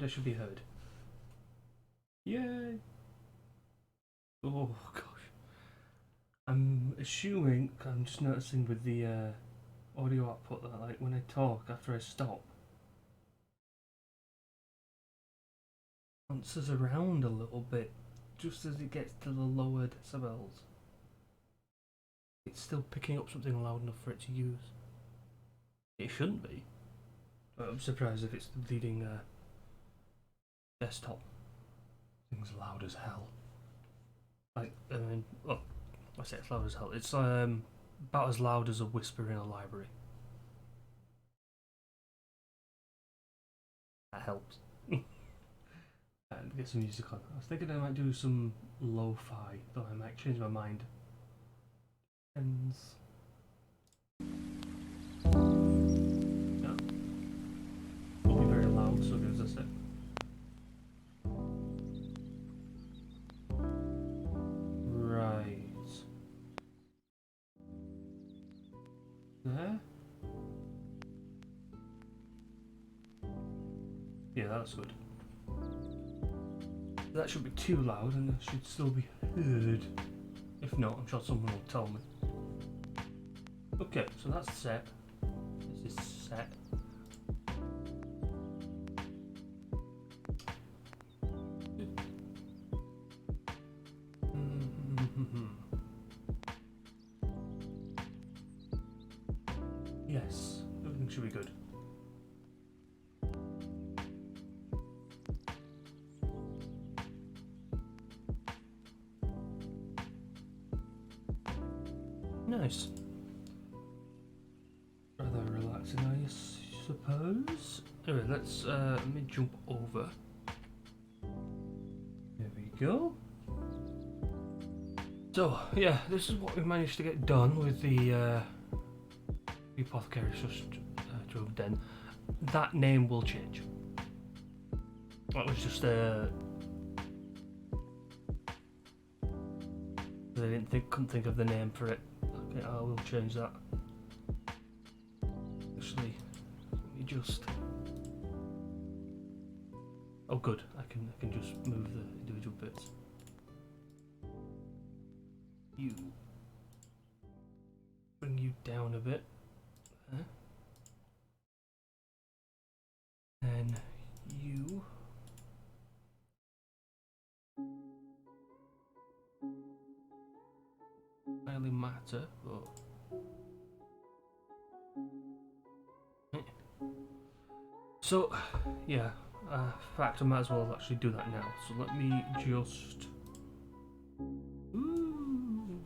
they should be heard. Yay! Oh gosh. I'm assuming, I'm just noticing with the audio output that like when I talk after I stop, it bounces around a little bit just as it gets to the lower decibels. It's still picking up something loud enough for it to use. It shouldn't be. I'm surprised if it's the bleeding desktop. Thing's loud as hell. Like, I mean, well, I say it's loud as hell. It's about as loud as a whisper in a library. That helps. And get some music on. I was thinking I might do some lo-fi, though I might change my mind. Depends. Yeah. Won't be very loud, so gives us it. Right. There. Yeah, that's good. That should be too loud and it should still be heard. If not, I'm sure someone will tell me. Okay, so that's set. This is set. Yes, everything should be good. Nice. Rather relaxing, I suppose. Anyway, let's let me jump over. There we go. So yeah, this is what we managed to get done with the apothecary drug den. That name will change. That was just they couldn't think of the name for it. Okay, I will change that. Actually, let me just. Oh, good. I can just move the individual bits. You bring you down a bit. There. And you. Barely matter, but. So, yeah, in fact I might as well actually do that now. So let me just... Ooh.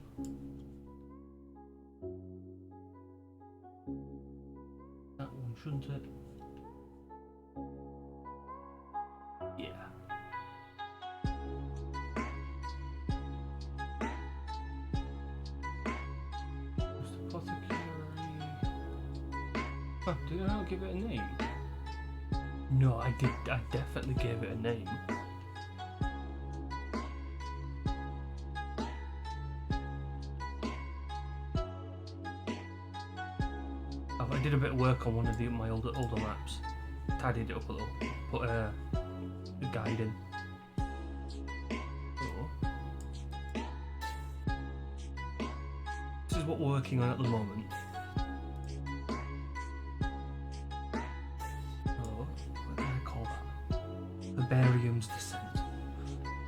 That one, shouldn't it? Yeah. Just apothecary... Huh, did I not give it a name? No, I did. I definitely gave it a name. I did a bit of work on one of my older maps. Tidied it up a little. Put a guide in. So, this is what we're working on at the moment. Barium's descent.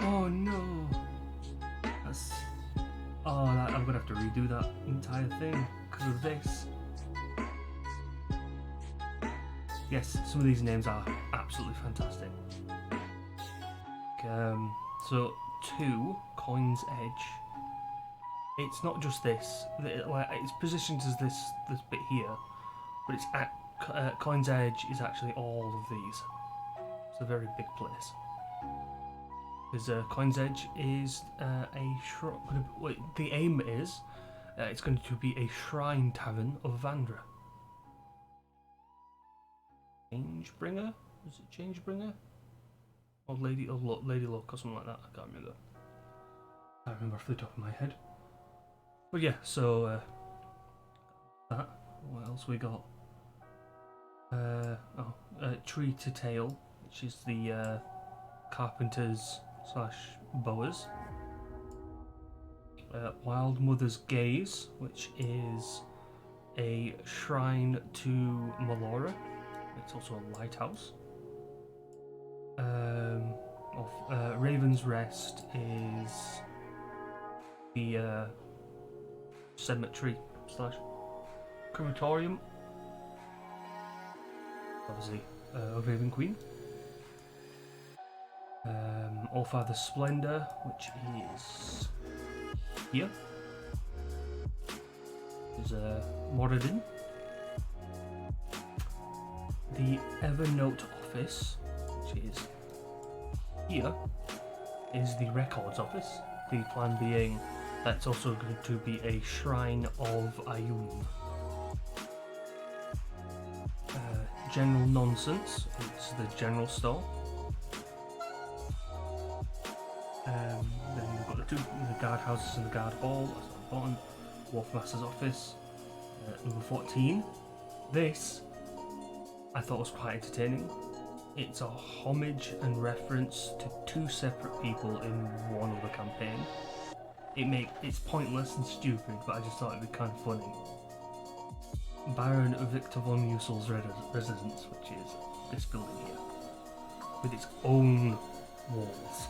Oh no! That's... Oh, I'm gonna have to redo that entire thing because of this. Yes, some of these names are absolutely fantastic. So 2 Coin's Edge. It's not just this. Like it's positioned as this bit here, but it's at Coin's Edge is actually all of these. It's a very big place. Because Coin's Edge is the aim is it's going to be a shrine tavern of Vandra. Changebringer? Is it Changebringer? Or Lady Luck or something like that? I can't remember. I can't remember off the top of my head. But yeah, so that. What else we got? Tree to Tail, which is the carpenters slash bowers. Wild Mother's Gaze, which is a shrine to Melora. It's also a lighthouse. Raven's Rest is the cemetery slash crematorium, obviously, of Raven Queen. Allfather Splendor, which is here, is Moradin. The Evernote Office, which is here, is the Records Office. The plan being that's also going to be a shrine of Ayun. General Nonsense, it's the general store. Then we've got the guard houses and the guard hall, that's not important. Wharfmaster's office. Number 14. This I thought was quite entertaining. It's a homage and reference to two separate people in one other campaign. It's pointless and stupid, but I just thought it'd be kind of funny. Baron Victor von Ussel's residence, which is this building here, with its own walls.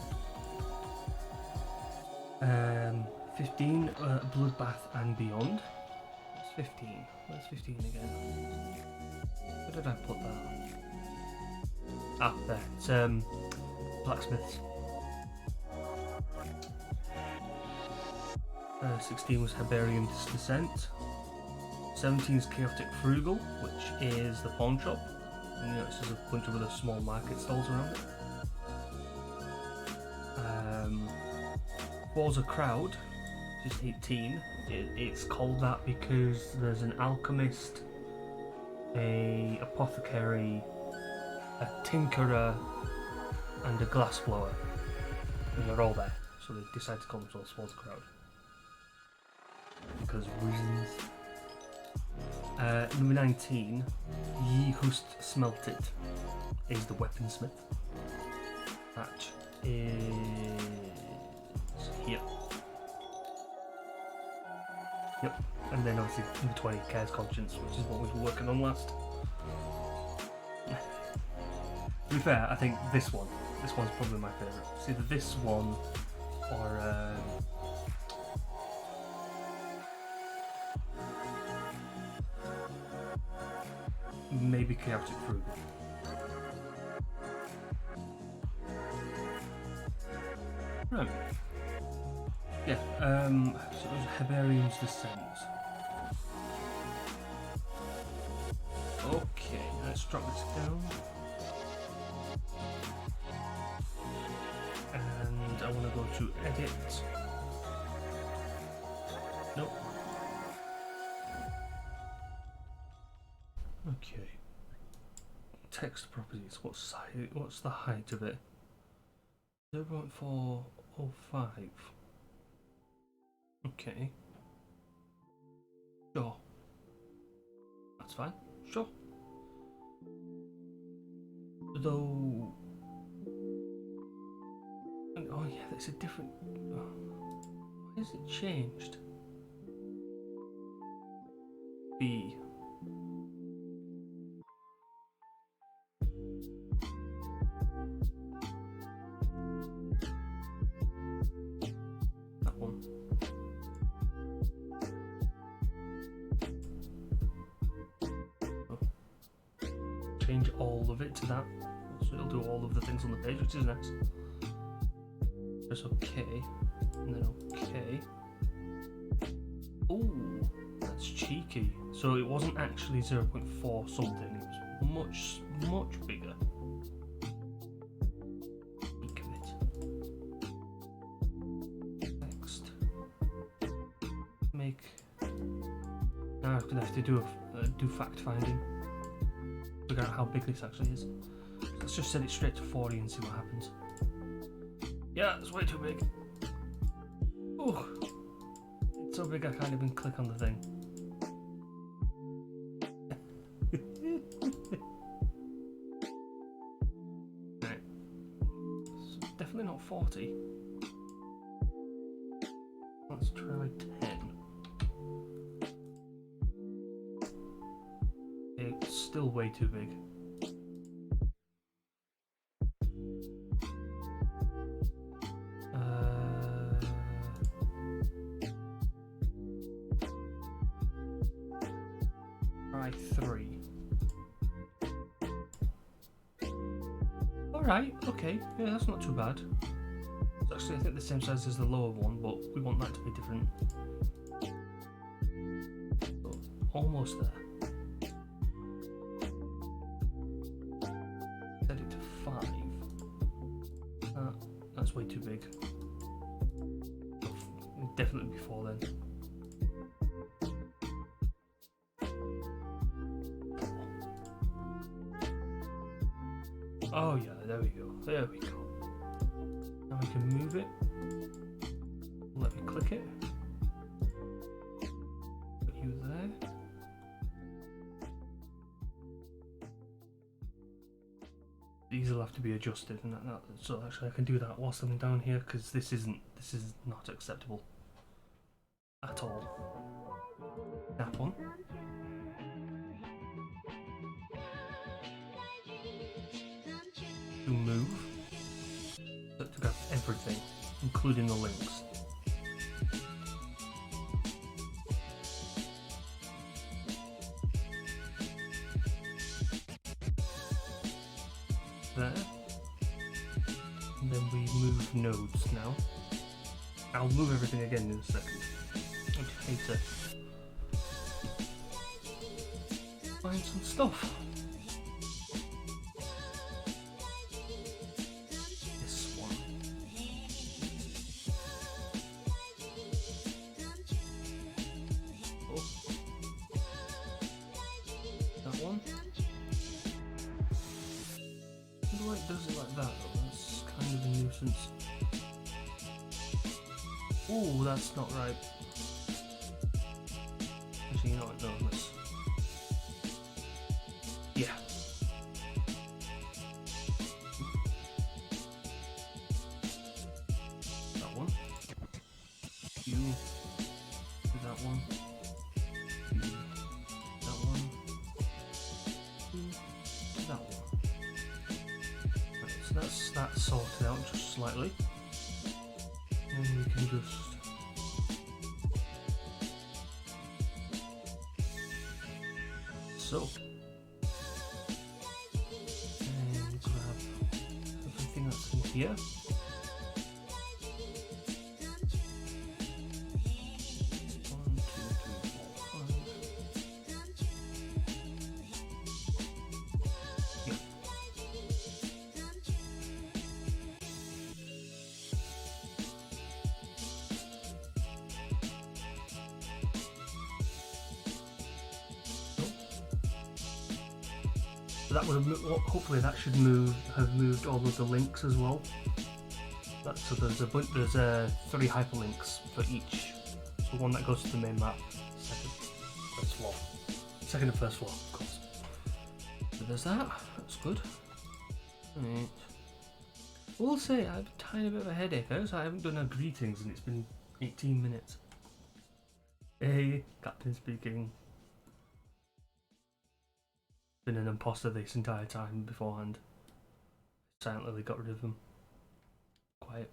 15, Bloodbath and Beyond. What's 15? Where's 15 again? Where did I put that? Ah, there. It's Blacksmiths. 16 was Herbarium's Descent. 17 is Chaotic Frugal, which is the pawn shop. And you know, it's just a bunch of other small market stalls around it. Was a Crowd, which is 18. It's called that because there's an alchemist, a apothecary, a tinkerer, and a glassblower, and they're all there. So they decided to call themselves Swords of Crowd because reasons. Number 19, Ye Hust Smelted, is the weaponsmith. That is here. Yep, and then obviously number 20, Care's Conscience, which is what we were working on last. To be fair, I think this one's probably my favourite. It's either this one or maybe Chaotic Frugal. Right. Yeah, so it was Herbarium's Descent. Okay, let's drop this down. And I want to go to Edit. Nope. Okay. Text properties. What's the height of it? 0.405. Okay. Sure. That's fine. Sure. Though. Oh yeah, that's a different. Why has it changed? B. That one. Oh. Change all of it to that, so it'll do all of the things on the page, which is nice. Press OK, and then OK. Oh, that's cheeky. So it wasn't actually 0.4 something, it was much bigger. Think of it. Next. Make. Now I'm gonna have to do fact finding. Figure out how big this actually is. Let's just set it straight to 40 and see what happens. Yeah, it's way too big. Oh, it's so big I can't even click on the thing. definitely not 40. Let's try 10. It's still way too big. Try 3. Alright, okay, yeah, that's not too bad. It's actually, I think, the same size as the lower one, but we want that to be different. So, almost there. Set it to 5. That's way too big. Definitely before then. Oh yeah, there we go. There we go. Now we can move it. Let me click it. Put you there. These will have to be adjusted, and so actually I can do that whilst I'm down here, because this is not acceptable at all. That one. To move, to grab everything, including the links. There. And then we move nodes now. I'll move everything again in a second. I just need to find some stuff. Does it like that though? That's kind of a nuisance. Oh, that's not right. Actually, you know what? No, let's. Yeah. That one. You. That one. You. That one. You. That one. That's that sorted out just slightly, and we can just so and grab everything that's in here. That would have hopefully that should have moved all of the links as well. So there's 3 hyperlinks for each. So one that goes to the main map, second and first floor, of course. So there's that. That's good. Right. I will say I have a tiny bit of a headache. I haven't done a greetings and it's been 18 minutes. Hey, Captain speaking. Been an imposter this entire time beforehand. Silently got rid of them. Quiet.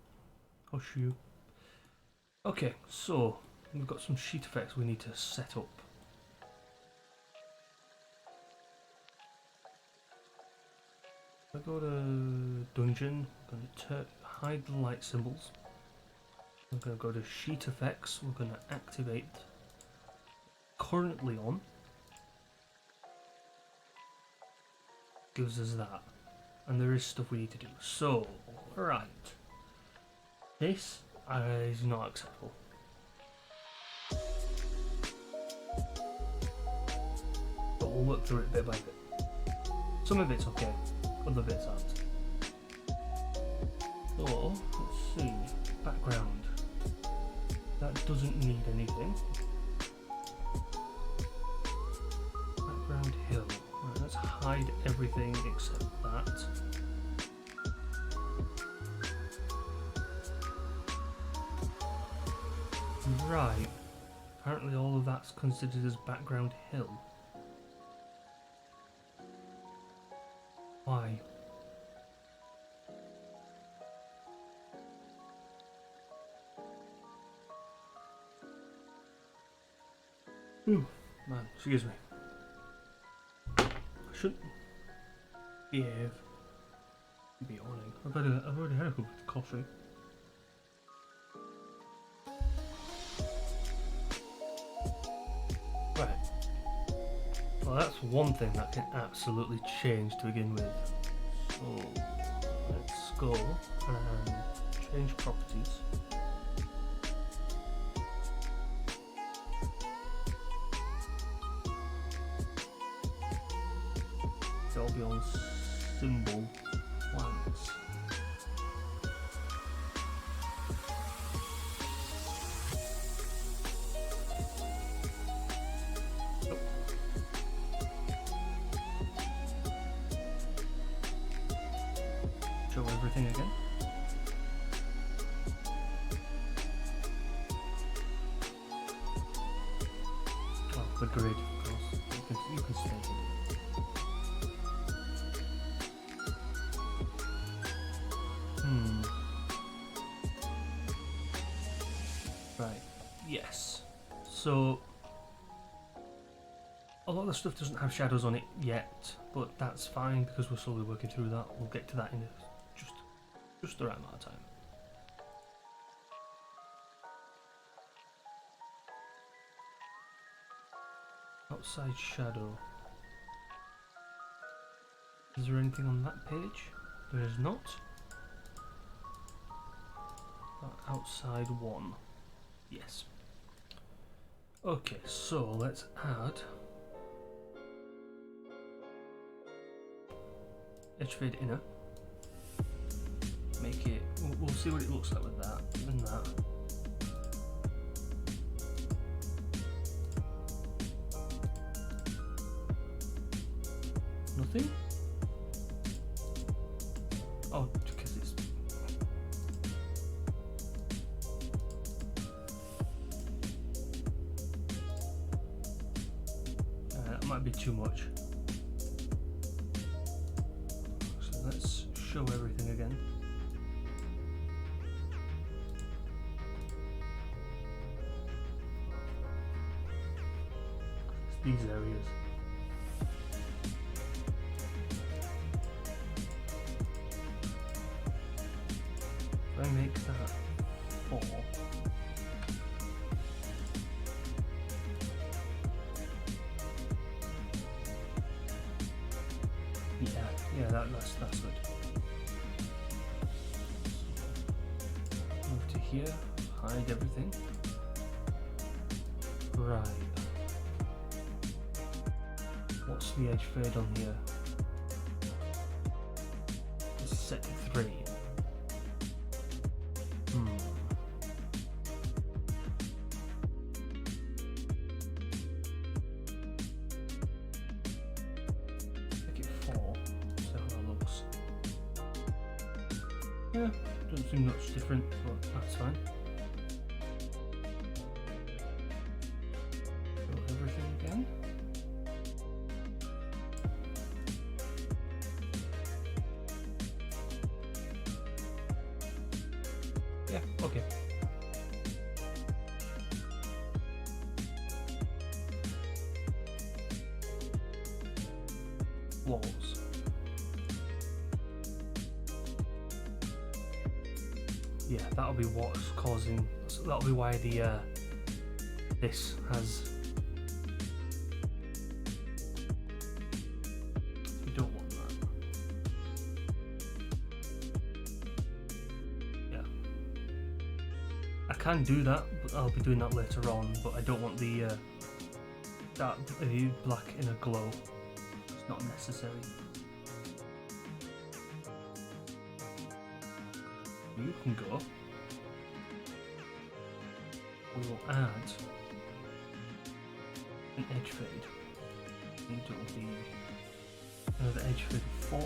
Hush you. Okay, so we've got some sheet effects we need to set up. I go to dungeon, I'm going to hide the light symbols. We're going to go to sheet effects, we're going to activate currently on. Gives us that, and there is stuff we need to do. So, right, this is not acceptable. But we'll work through it bit by bit. Some of it's okay, other bits aren't. So, let's see, background. That doesn't need anything. Background hill. Right, let's hide everything except that. Right. Apparently all of that's considered as background hill. Why? Man, excuse me. I shouldn't behave. Be yawning. I've already had a cup of coffee. Right. Well, that's one thing that can absolutely change to begin with. So let's go and change properties. It'll be on symbol plants. Show everything again. Oh, the grid, of course. You can stay here. Right, yes. So, a lot of the stuff doesn't have shadows on it yet, but that's fine because we're slowly working through that. We'll get to that in just the right amount of time. Outside shadow. Is there anything on that page? There is not. Outside one. Yes. Okay, so let's add edge fade inner. Make it. We'll see what it looks like with that and that. Nothing. Oh, because it's. That might be too much. So let's show everything again. It's these areas. If I make that 4. Yeah, that's good. Move to here, hide everything. Right. What's the edge fade on here? It's set to 3. Yeah, doesn't seem much different, but that's fine. Show everything again. Yeah, okay. Walls. Yeah, that'll be what's causing. So that'll be why the this has. We don't want that. Yeah, I can do that, but I'll be doing that later on. But I don't want the that black inner glow. It's not necessary. You can go. We will add an edge fade. And it will be another edge fade of 4.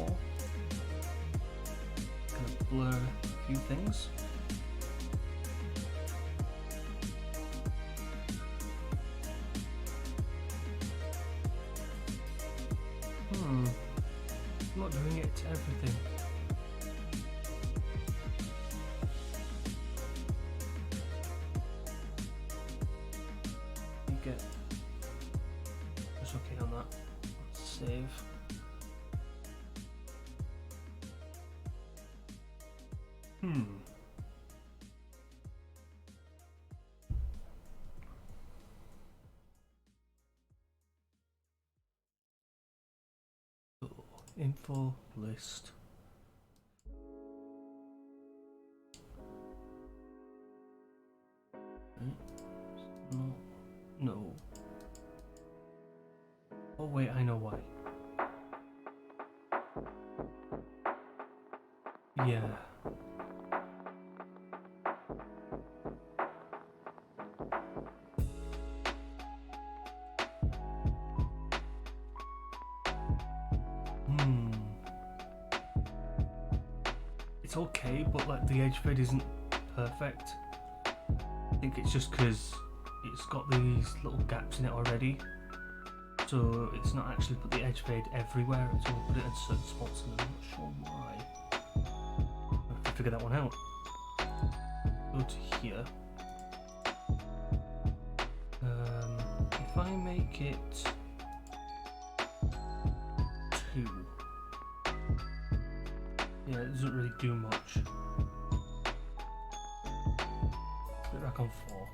Gonna blur a few things. I'm not doing it to everything. You get it's okay on that. Let's save. So, info list. No. Oh wait, I know why. Yeah. It's okay, but like the edge fade isn't perfect. I think it's just because it's got these little gaps in it already. So it's not actually put the edge fade everywhere, it's only put it in certain spots and I'm not sure why. I have to figure that one out. Go to here. If I make it 2, yeah, it doesn't really do much. Put it back on 4.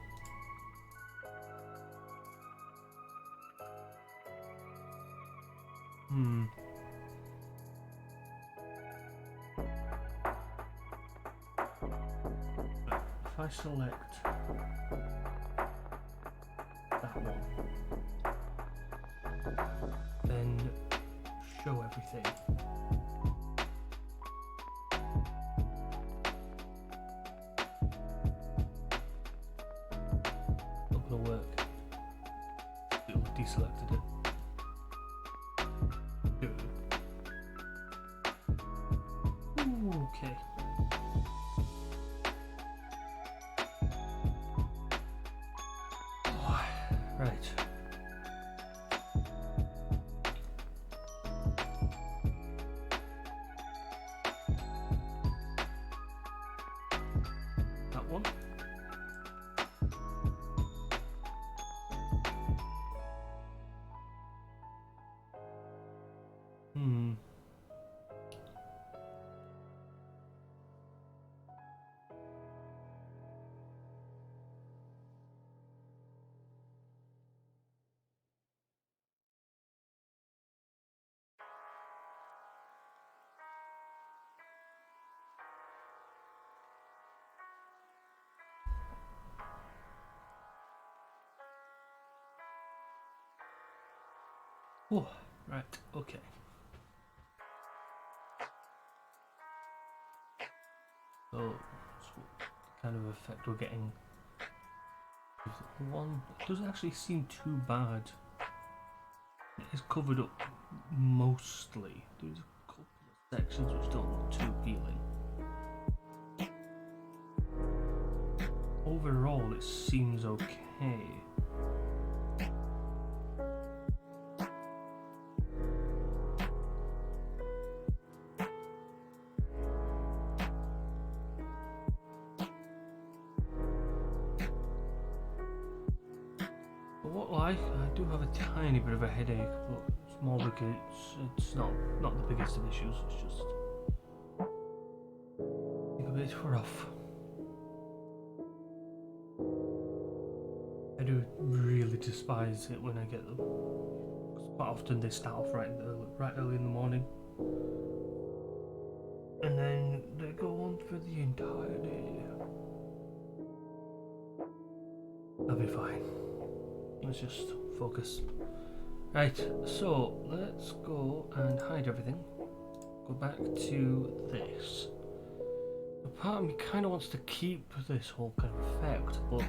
If I select that one, then show everything. Not gonna work. It deselected it. Okay. Right. That one. Oh, right, okay. So, that's what kind of effect we're getting. One doesn't actually seem too bad. It is covered up mostly. There's a couple of sections which don't look too appealing. Overall, it seems okay. I do have a tiny bit of a headache, but it's more because it's not the biggest of issues. It's just a bit rough. I do really despise it when I get them. Quite often they start off right early in the morning, and then they go on for the entire day. I'll be fine. Let's just focus. Right, so let's go and hide everything. Go back to this. A part of me kind of wants to keep this whole kind of effect, but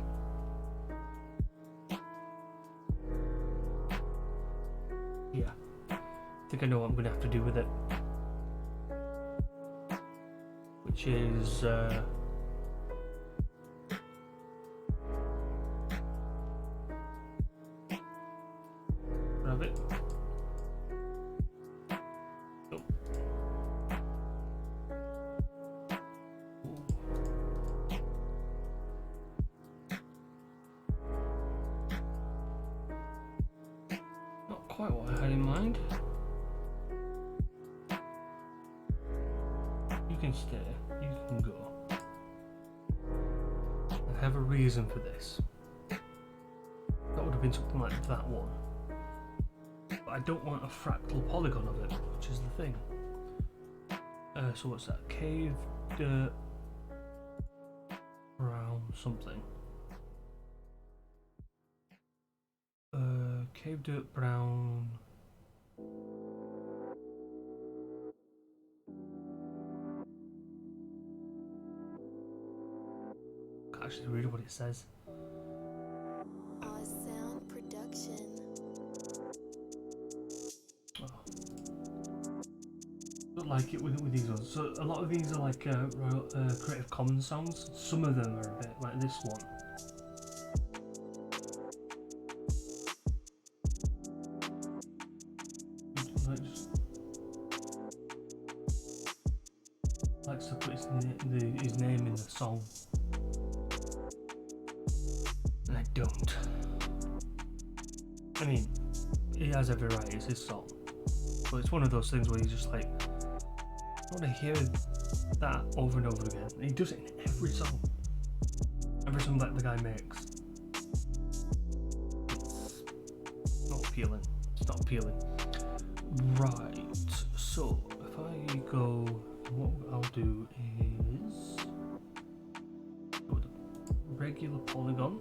yeah, I think I know what I'm going to have to do with it. Which is grab it. quite what I had in mind. You can stay, you can go. I have a reason for this. That would have been something like that one. But I don't want a fractal polygon of it, which is the thing. So what's that? Cave, dirt, brown, something. Cave, dirt, brown. Can't actually read what it says. Sound production. Don't like it with these ones. So a lot of these are like Creative Commons songs. Some of them are a bit like this one. Likes to put his name in the song, and I don't. I mean, he has every right. It's his song, but it's one of those things where you just like, I want to hear that over and over again. And he does it in every song that the guy makes. It's not appealing. It's not appealing. Right. So if I go, what I'll do is go with a regular polygon.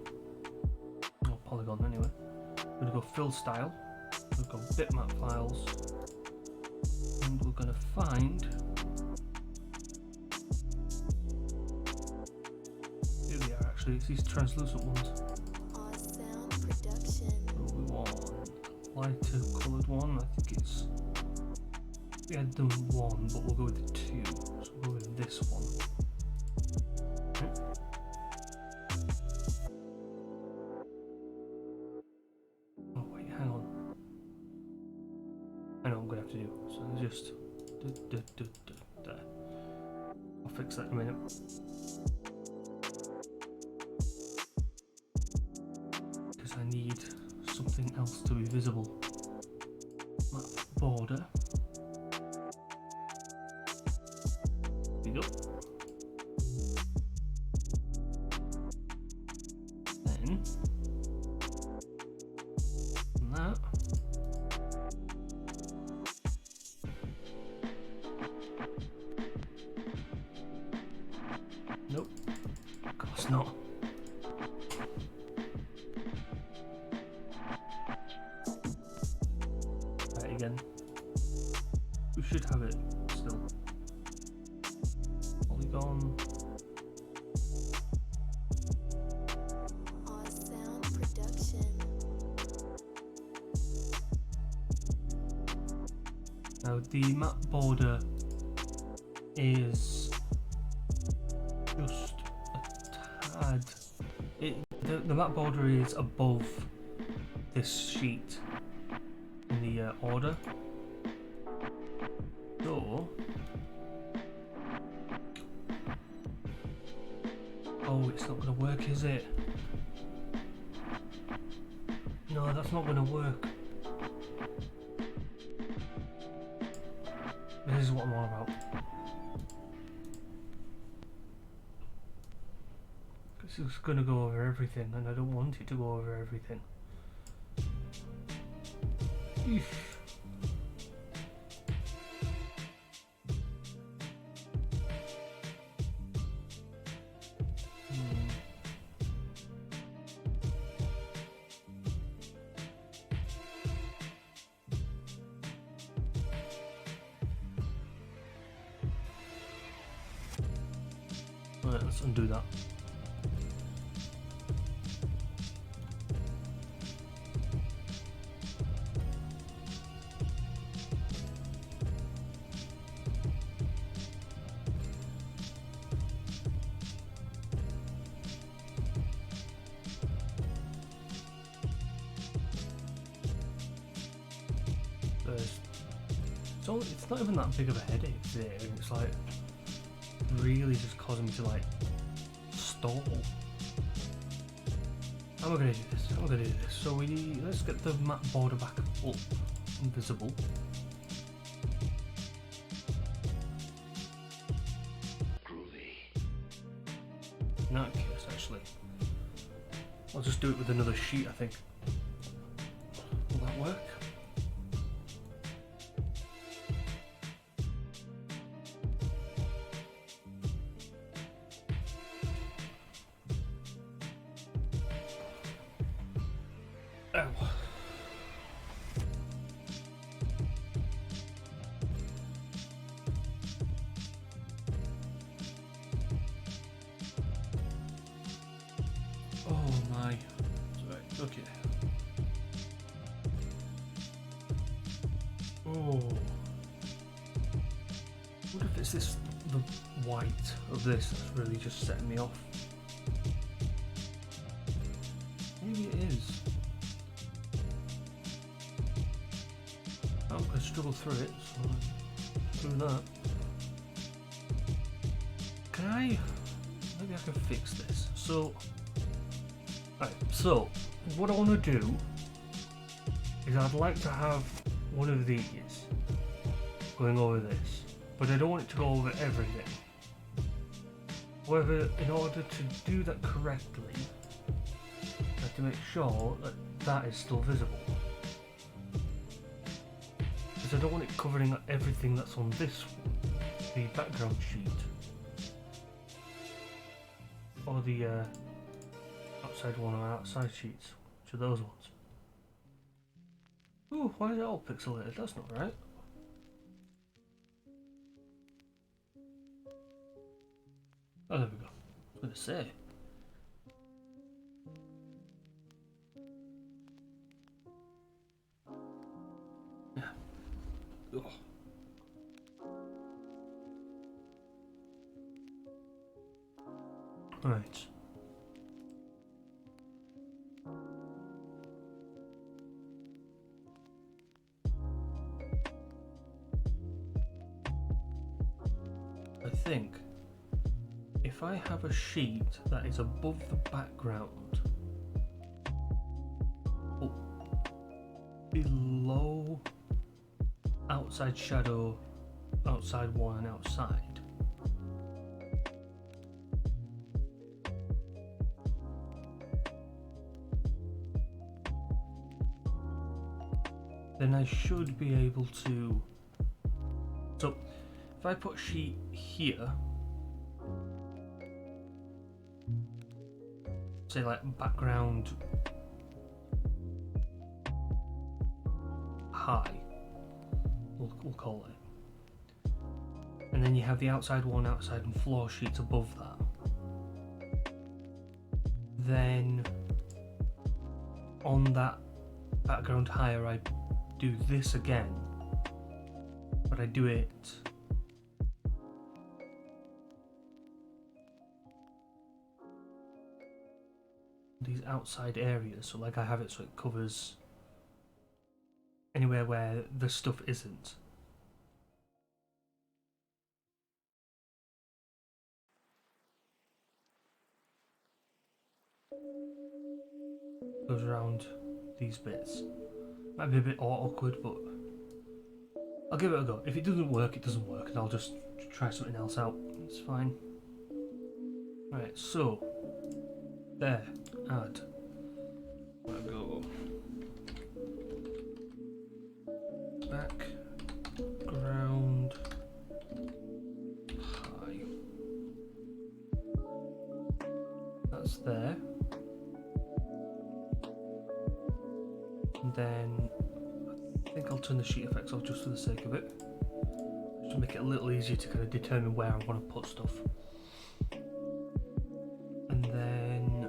Or polygon anyway. I'm gonna go fill style. We'll go bitmap files, and we're gonna find. Here they are. Actually, it's these translucent ones. Sound production. So we want lighter coloured one. I think it's. We had the one, but we'll go with the two. So we'll go with this one. Okay. Oh wait, hang on. I know what I'm gonna have to do. So just there. I'll fix that in a minute. Because I need something else to be visible. Map border. There we go. Then that. Nope. Of course not. Right again. We should have it still. Polygon. Sound production. Now the map border is just a tad. The map border is above this sheet in the order. So, oh, it's not going to work, is it? No, that's not going to work. This is what I'm all about. This is going to go over everything, and I don't want it to go over everything. Eesh. Right, let's undo that. So it's not even that big of a headache today. It's like really just causing me to like stall. How am I gonna do this? How am I gonna do this? So let's get the map border back up. invisible. In that case, actually, I'll just do it with another sheet, I think. Will that work? Ow. Oh my. Sorry. Okay. Oh. What if it's this, the white of this that's really just setting me off? Maybe it is. I'm gonna struggle through it, so do that. Can I? Maybe I can fix this. So, right. So, what I want to do is I'd like to have one of these going over this, but I don't want it to go over everything. However, in order to do that correctly, I have to make sure that that is still visible. Because I don't want it covering everything that's on this one, the background sheet. Or the outside one or outside sheets, which are those ones. Ooh, why is it all pixelated? That's not right. Oh, there we go. I was going to say. Yeah. Ugh. Right. I think if I have a sheet that is above the background, below outside shadow, outside one and outside, then I should be able to. So if I put sheet here, say like background high, we'll call it, and then you have the outside one, outside and floor sheets above that, then on that background higher I do this again, but I do it these outside areas, so like I have it so it covers anywhere where the stuff isn't. Goes around these bits. Might be a bit awkward, but I'll give it a go. If it doesn't work, it doesn't work, and I'll just try something else out. It's fine. Right, so there, add. I'll go background high. That's there. And then I think I'll turn the sheet effects off just for the sake of it, just to make it a little easier to kind of determine where I want to put stuff. And then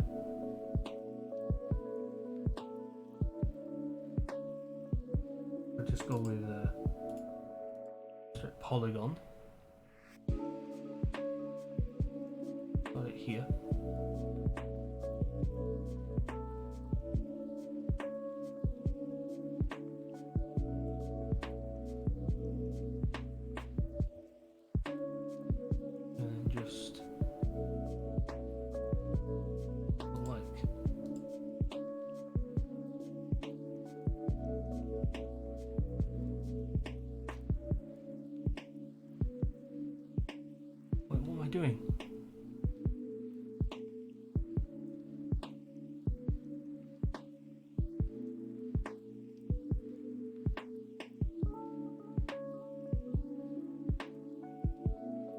I'll just go with polygon. Got it here. doing?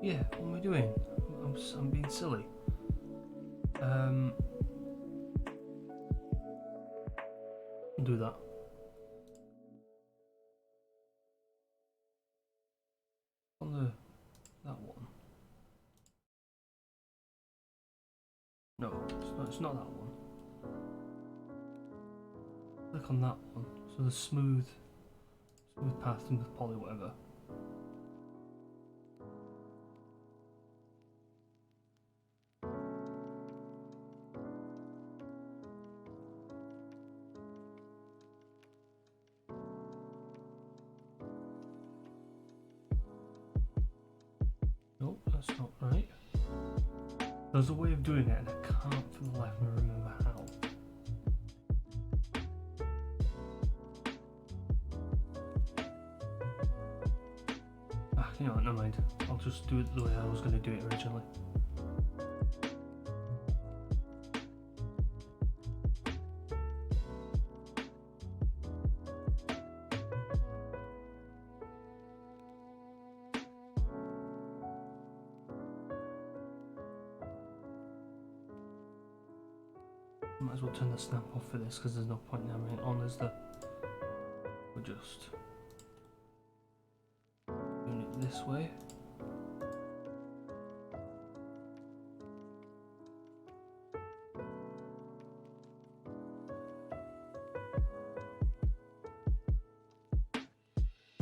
Yeah, what am I doing? I'm being silly. I'll do that. On that one. No, it's not that one. Click on that one. So the smooth path and the poly whatever. Nope, that's not right. There's a way of doing it and I can't for the life of me remember how. You know what, never mind. I'll just do it the way I was going to do it originally. Might as well turn the snap off for this because there's no point in having it on, is there? We're just doing it this way.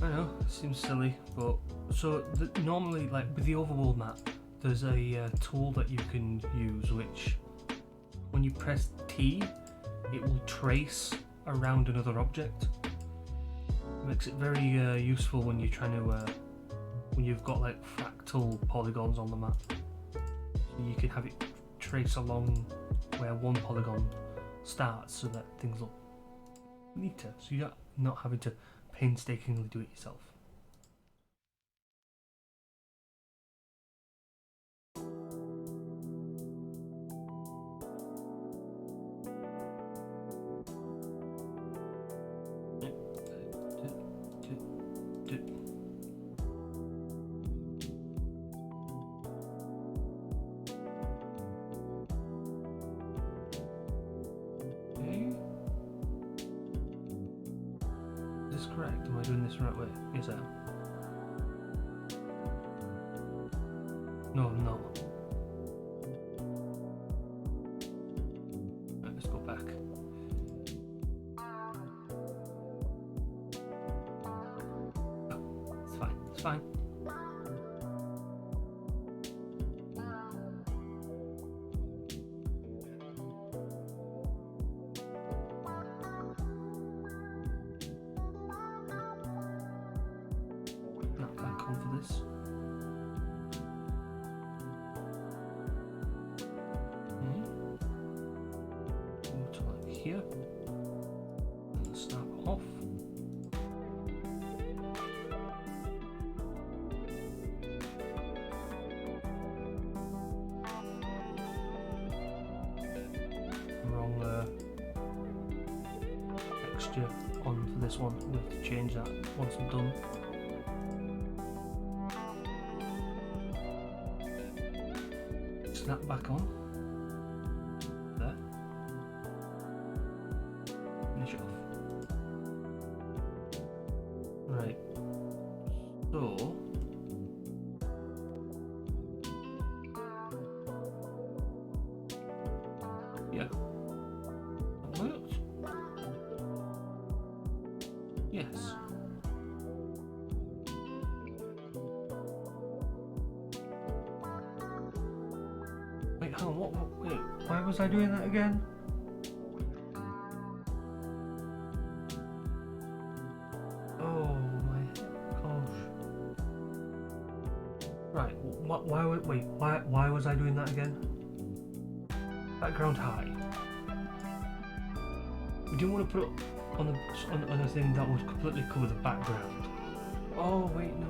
I know, it seems silly, but so normally, like with the overworld map, there's a tool that you can use which, when you press T, it will trace around another object. It makes it very useful when you're trying to, when you've got like fractal polygons on the map. So you can have it trace along where one polygon starts so that things look neater. So you're not having to painstakingly do it yourself. Correct? Am I doing this the right way? Yes, I am. No, I'm not. Right, let's go back. Oh, it's fine. It's fine. Here and snap off. Wrong texture on for this one. We'll have to change that once I'm done. Snap back on. There. Finish it off. Right. So yeah. That worked. Yes. Wait, hang on, wait, why was I doing that again? Oh my gosh. Right, why was I doing that again? Background high. We didn't want to put it on a thing that would completely cover the background. Oh wait, no.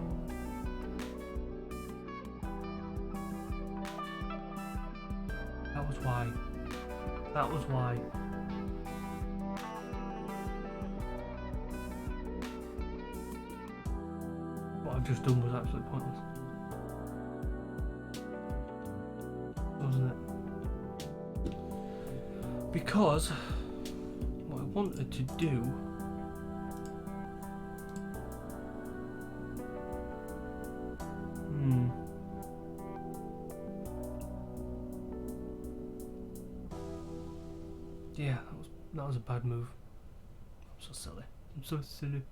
why. That was why. What I've just done was absolutely pointless. Wasn't it? Because what I wanted to do yeah, that was a bad move. I'm so silly. I'm so silly.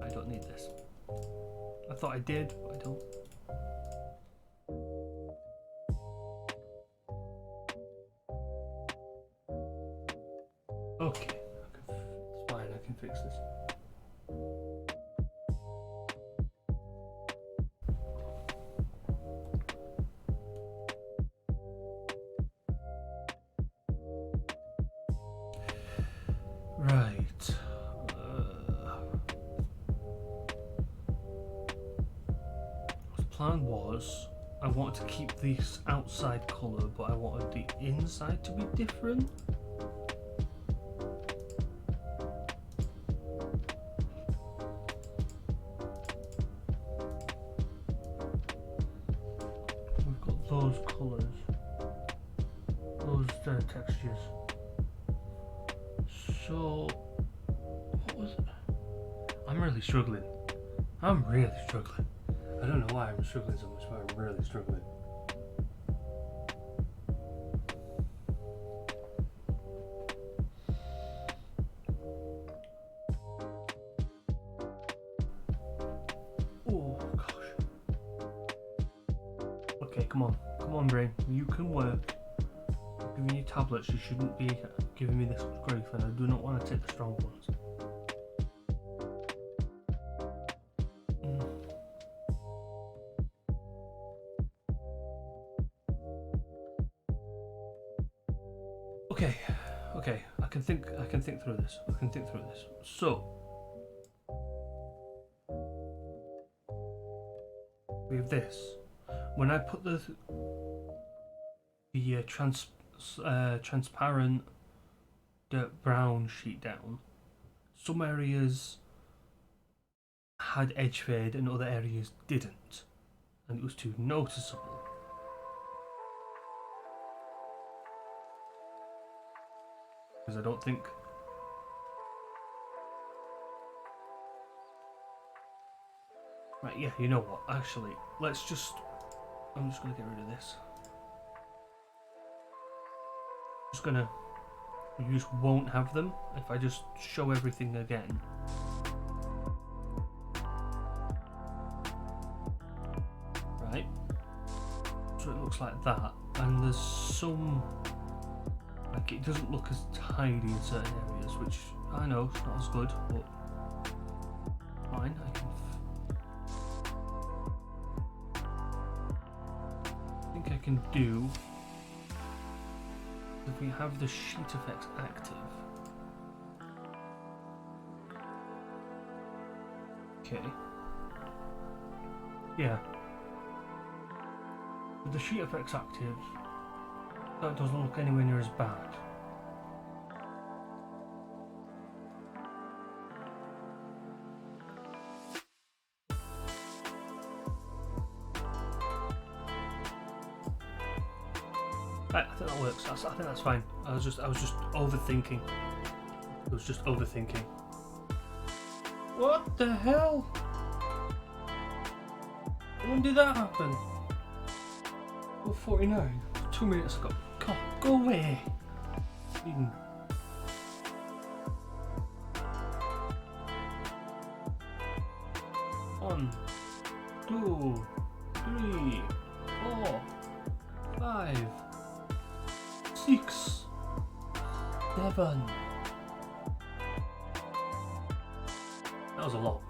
I don't need this. I thought I did, but I don't. Okay, it's fine, I can fix this. Right. The plan was I wanted to keep this outside colour, but I wanted the inside to be different. We've got those colours, those textures. So, what was it? I'm really struggling. I'm really struggling. I don't know why I'm struggling so much, but I'm really struggling. Oh gosh. Okay, come on, brain. You can work. I'm giving you tablets. You shouldn't be giving me this grief, and I do not want to take the strong ones. Okay, I can think through this. So we have this. When I put the transparent dirt brown sheet down, some areas had edge fade and other areas didn't, and it was too noticeable. Because I don't think right, yeah, you know what, actually, I'm just gonna get rid of this. You just won't have them if I just show everything again. Right, so it looks like that, and there's some, like, it doesn't look as tidy in certain areas, which I know it's not as good, but fine. I think I can do, if we have the sheet effects active. Okay. Yeah. With the sheet effects active, that doesn't look anywhere near as bad. Right, I think that works. I think that's fine. I was just overthinking. What the hell? When did that happen? Oh, 49. 2 minutes ago. God, go away. Even. One, 2, 3, 4, 5, 6, 7. That was a lot.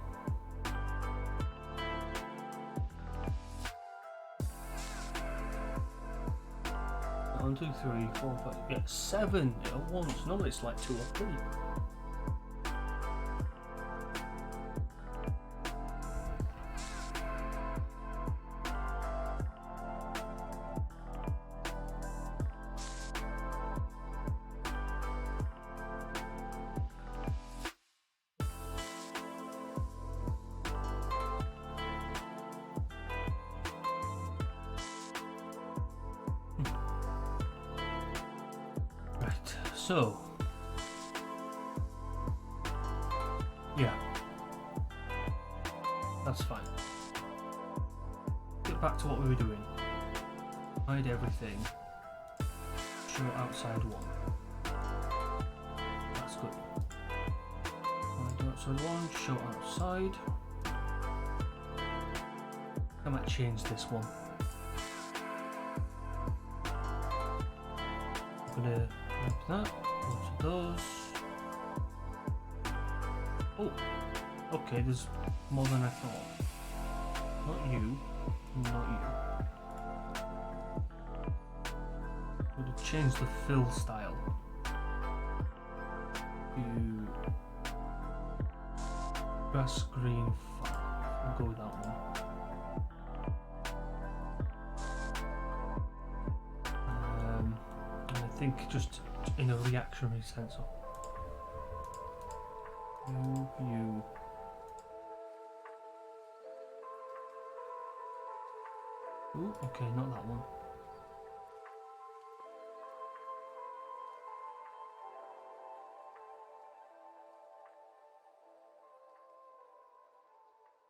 1, 2, 3, 4, 5. Yeah, 7 at once. Normally it's like 2 or 3. So, yeah, that's fine. Get back to what we were doing. Hide everything. Show outside one. That's good. Hide outside one, show outside. I might change this one. I'm gonna grab that, go to those. Oh, okay, there's more than I thought. Not you, not you. I'm gonna change the fill style to grass green 5. I'll go with that one. And I think just in a reactionary sense. You. Ooh, okay, not that one.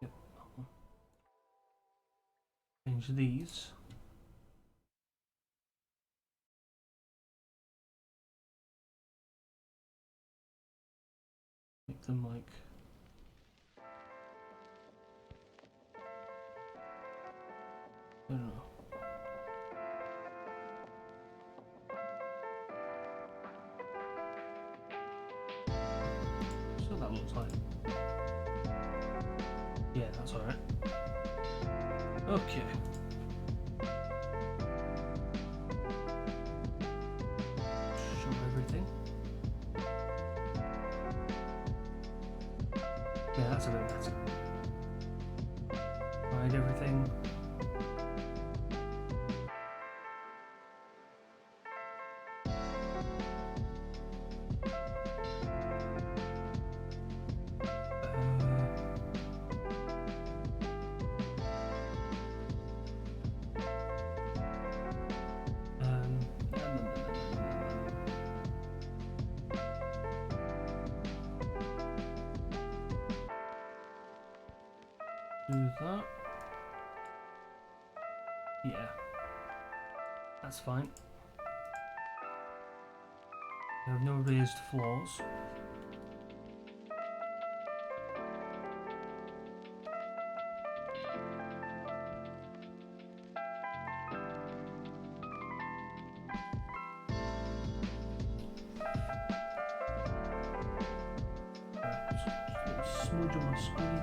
Yep, that one. Change these. Make them like I don't know. So that looks like. Yeah, that's alright. Okay. Show everything. Yeah, that's a bit better. Hide everything. Do that. Yeah, that's fine. We have no raised floors. Smudge on my screen.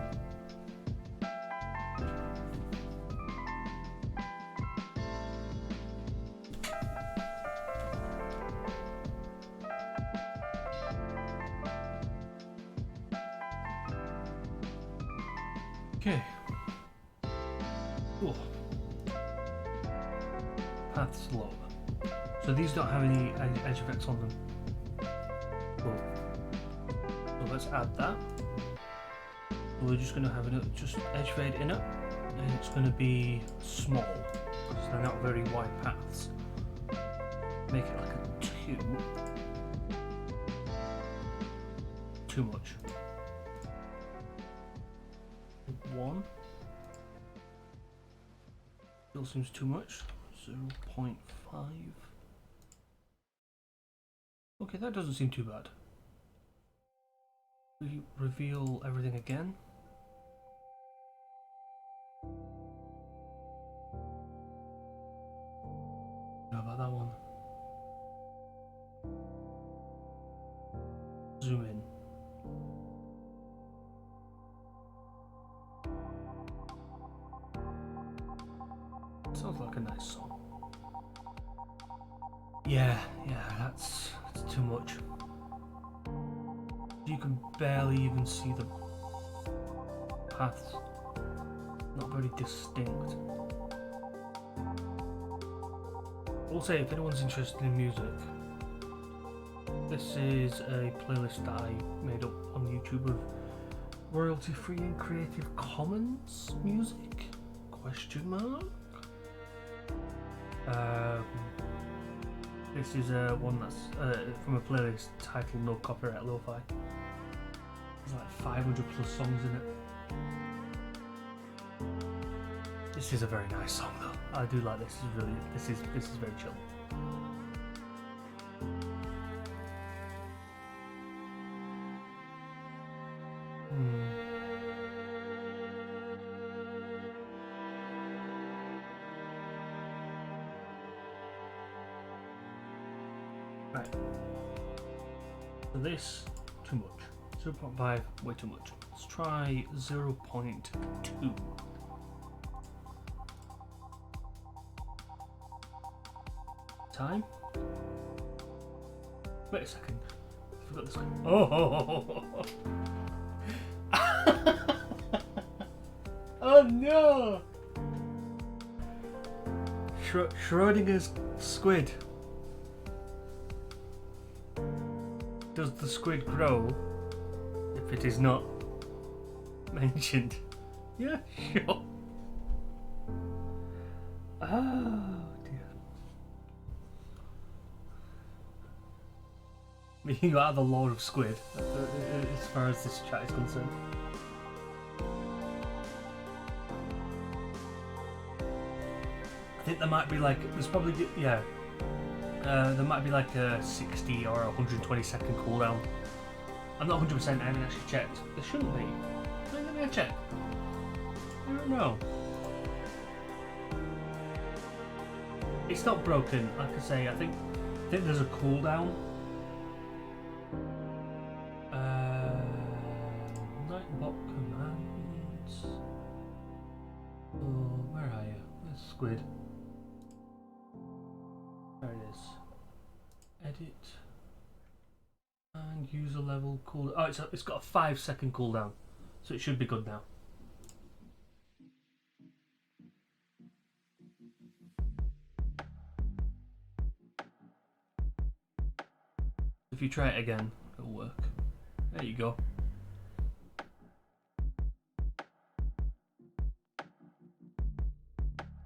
Okay. Cool. Paths lower. So these don't have any edge effects on them. Cool. So let's add that. We're just going to have just edge fade in it, and it's going to be small because they're not very wide paths. Make it like a 2. Too much. 1. Still seems too much. 0.5. Okay, that doesn't seem too bad. We reveal everything again. How about that one? Zoom in. Sounds like a nice song. Yeah, that's too much. You can barely even see the paths. Not very distinct. I'll say, if anyone's interested in music, this is a playlist that I made up on YouTube of royalty-free and Creative Commons music? Question mark? This is one that's from a playlist titled No Copyright Lo-Fi. There's like 500 plus songs in it. This is a very nice song though. I do like this. This is very chill. Right. So this, too much. 0.5, way too much. Let's try 0.2. Time? Wait a second. I forgot this. Oh! Oh no! Schrodinger's squid. Does the squid grow if it is not mentioned? Yeah, sure. Oh dear. You are the Lord of Squid, as far as this chat is concerned. I think there might be like, there's probably, yeah. There might be like a 60 or 120 second cooldown. I'm not 100%, I haven't actually checked. There shouldn't be. Let me check. I don't know. It's not broken, like I say. I think there's a cooldown. Nightbot commands. Oh, where are you? There's Squid. There it is. Edit and user level cooldown. Oh, it's got a 5-second cooldown, so it should be good now. If you try it again, it'll work. There you go.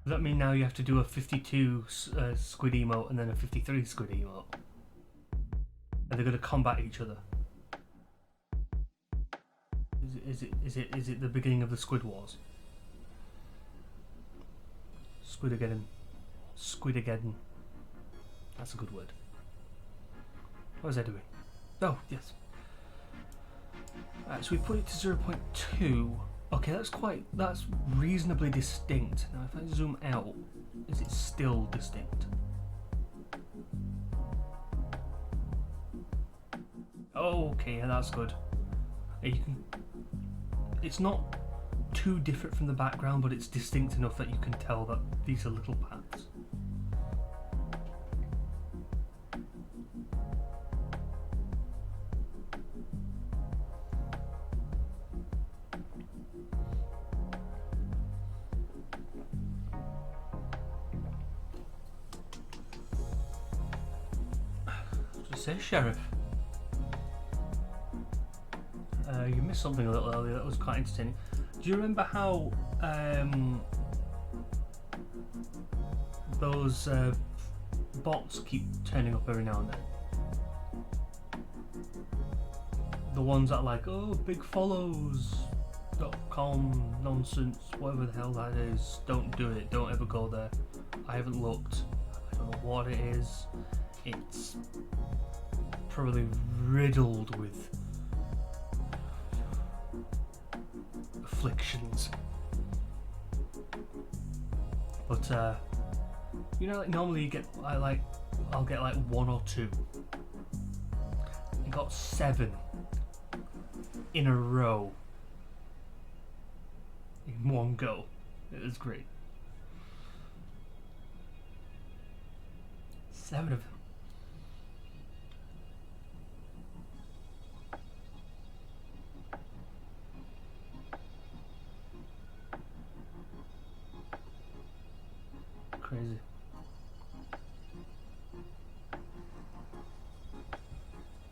Does that mean now you have to do a 52 squid emote and then a 53 squid emote? Are they going to combat each other? Is it the beginning of the Squid Wars? Squidageddon. Squidageddon. That's a good word. What was I doing? Oh, yes. Alright, so we put it to 0.2. Okay, that's reasonably distinct. Now if I zoom out, is it still distinct? Oh, okay, yeah, that's good. It's not too different from the background, but it's distinct enough that you can tell that these are little paths. Just say sheriff. You missed something a little earlier that was quite entertaining. Do you remember how those bots keep turning up every now and then? The ones that are like, oh, big follows.com nonsense, whatever the hell that is. Don't do it. Don't ever go there. I haven't looked. I don't know what it is. It's probably riddled with afflictions, but you know, like normally you get, I'll get like 1 or 2. I got 7 in a row in one go. It was great. 7 of them. Crazy.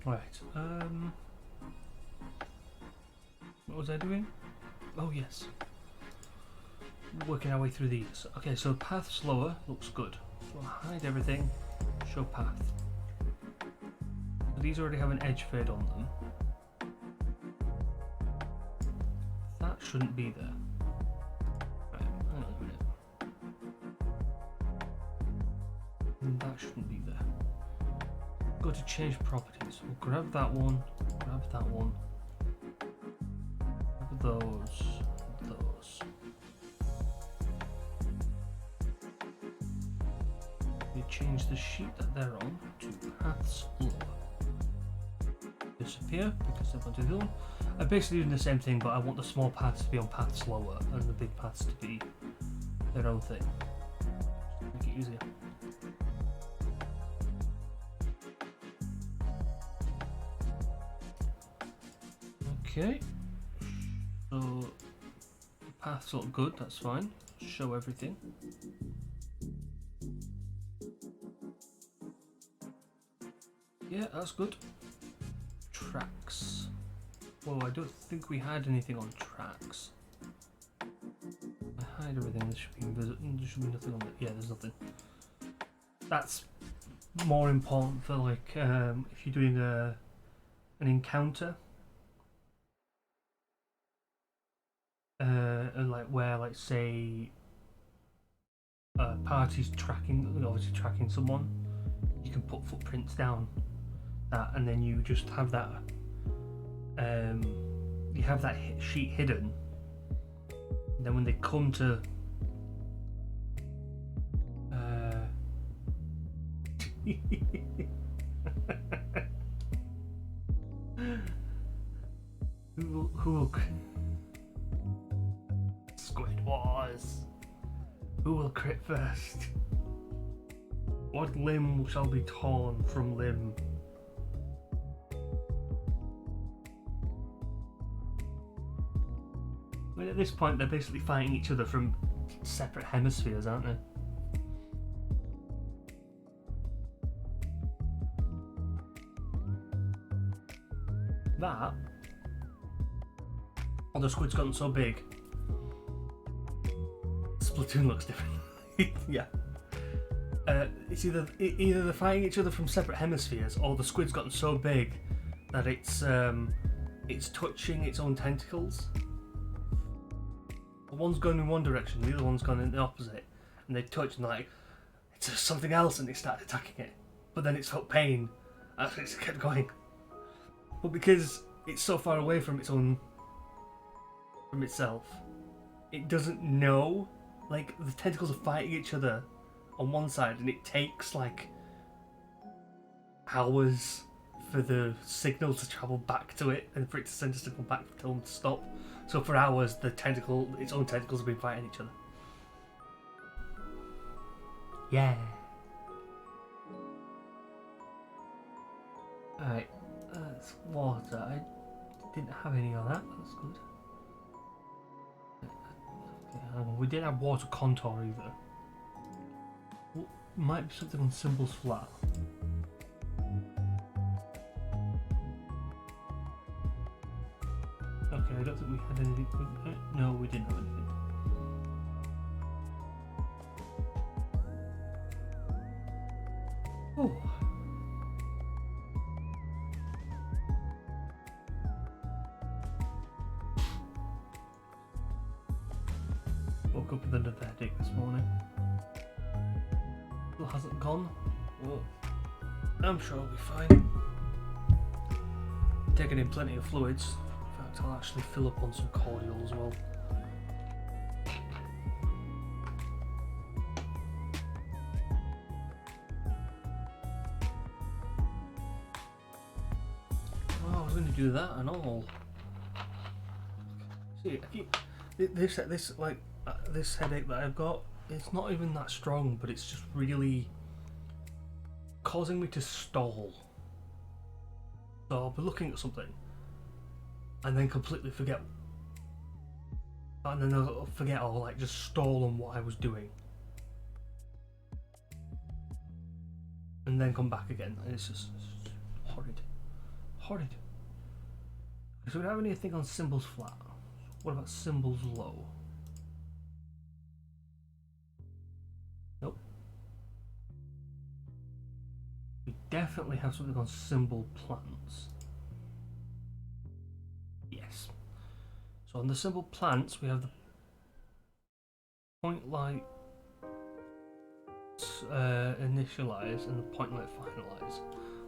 Right. What was I doing? Oh yes. Working our way through these. Okay, so path slower looks good. So I'll hide everything. Show path. So these already have an edge fade on them. That shouldn't be there. Right, hang on a minute. That shouldn't be there. Go to change properties. We'll grab that one, grab that one. Grab those, those. We change the sheet that they're on to paths lower. Disappear because they're going to the other one. I'm basically doing the same thing, but I want the small paths to be on paths lower and the big paths to be their own thing. Make it easier. Okay, so the paths look good, that's fine. Show everything. Yeah, that's good. Tracks. Well, I don't think we had anything on tracks. I hide everything. There should be nothing on it. Yeah, there's nothing. That's more important for like if you're doing an encounter. And like where, like, say a party's obviously tracking someone, you can put footprints down that, and then you just have that you have that sheet hidden, and then when they come to who will Squid Wars. Who will crit first? What limb shall be torn from limb? I mean, at this point, they're basically fighting each other from separate hemispheres, aren't they? That. Oh, the squid's gotten so big. Splatoon looks different. Yeah. It's either they're fighting each other from separate hemispheres, or the squid's gotten so big that it's touching its own tentacles. One's going in one direction, the other one's gone in the opposite, and they touch and they're like, it's something else, and they start attacking it. But then it's felt pain, and it's kept going. But because it's so far away from itself, it doesn't know. Like, the tentacles are fighting each other on one side, and it takes like hours for the signal to travel back to it, and for it to send a signal back to tell them to stop. So for hours, its own tentacles have been fighting each other. Yeah. Alright, that's water. I didn't have any of that. That's good. Okay, we didn't have water contour either. Might be something on symbols flat. Okay, I don't think we had anything. No, we didn't have anything. Oh. Woke up with another headache this morning. Still hasn't gone. Well, I'm sure I'll be fine. Taking in plenty of fluids. In fact, I'll actually fill up on some cordial as well. Oh, I was going to do that and all. See, this headache that I've got, it's not even that strong, but it's just really causing me to stall. So I'll be looking at something and then completely forget, and then I'll forget, or like just stall on what I was doing, and then come back again, and it's just horrid. So we don't have anything on symbols flat. What about symbols low? Nope. definitely have something on symbol plants. Yes. So on the symbol plants, we have the point light initialize and the point light finalize,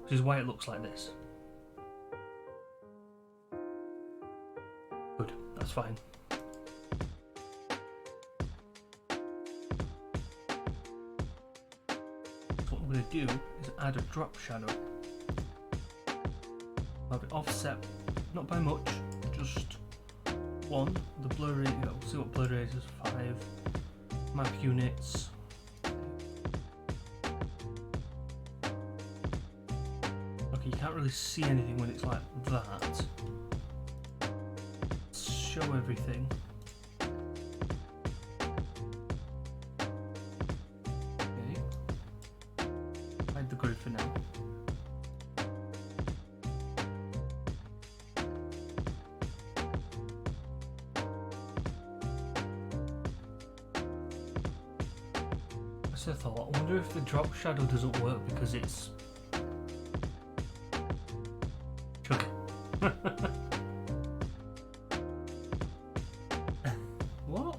which is why it looks like this. Good, that's fine. So what I'm going to do is add a drop shadow. I'll have it offset, not by much, just 1. The blur rate, we'll see what blur rate is, 5. Map units. Okay, you can't really see anything when it's like that. Show everything. Okay. Hide the grid for now. That's a thought. I wonder if the drop shadow doesn't work because it's sugar. What?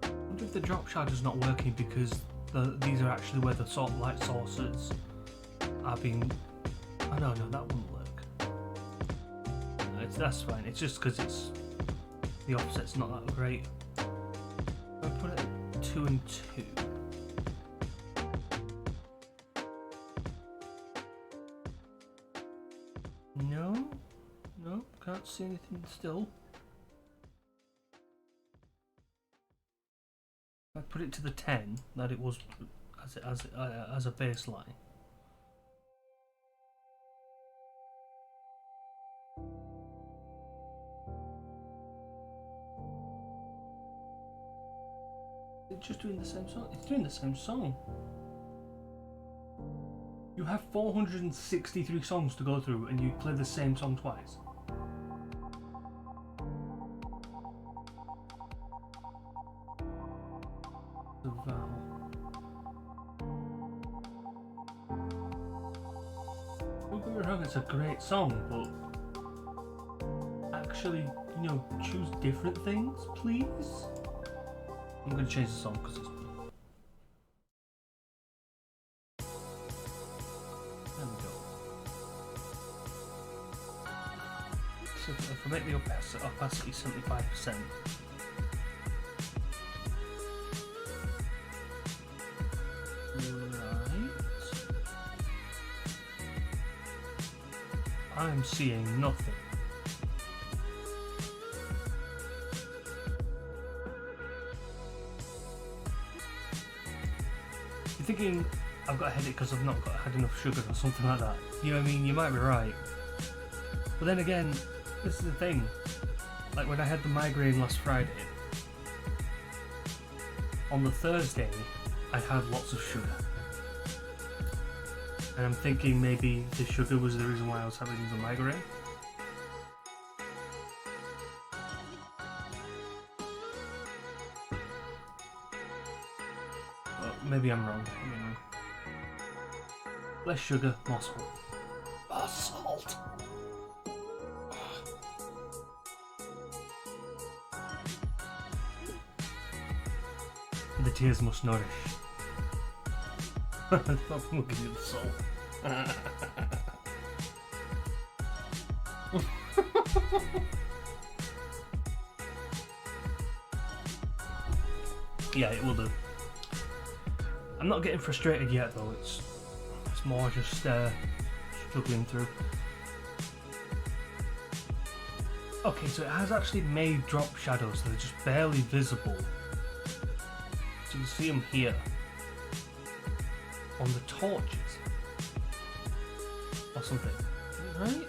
I wonder if the drop shadow's not working because these are actually where the light sources are being. Oh no, that wouldn't work. No, that's fine. It's just because it's the offset's not that great. I put it at 2 and 2. No, can't see anything still. I put it to the 10 that it was as a baseline. It's just doing the same song. It's doing the same song. You have 463 songs to go through and you play the same song twice. The Vow. Don't get me wrong, it's a great song, but actually, choose different things, please. I'm going to change the song because it's. There we go. So if I make the opacity 75%. Right. I'm seeing nothing. You're thinking I've got a headache because I've not had enough sugar or something like that. You know what I mean? You might be right. But then again, this is the thing. Like when I had the migraine last Friday, on the Thursday, I had lots of sugar. And I'm thinking maybe the sugar was the reason why I was having the migraine. Well, maybe I'm wrong. Less sugar, more salt. More salt! The tears must nourish. Stop looking at the salt. Yeah, it will do. I'm not getting frustrated yet though, it's more just struggling through. Okay, so it has actually made drop shadows that are just barely visible. So you can see them here on the torches or something, right?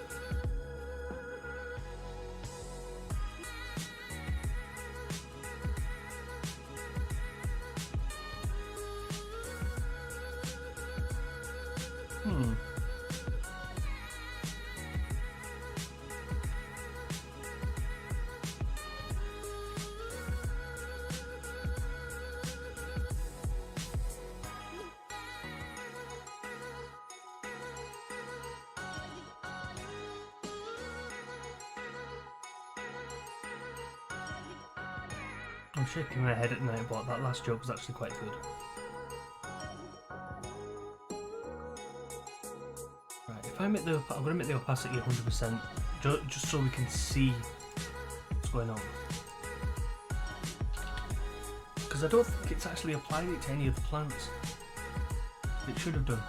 I'm shaking my head at night, but that last joke was actually quite good. Right, if I make the, I'm going to make the opacity 100%, just so we can see what's going on. Because I don't think it's actually applied it to any of the plants. It should have done.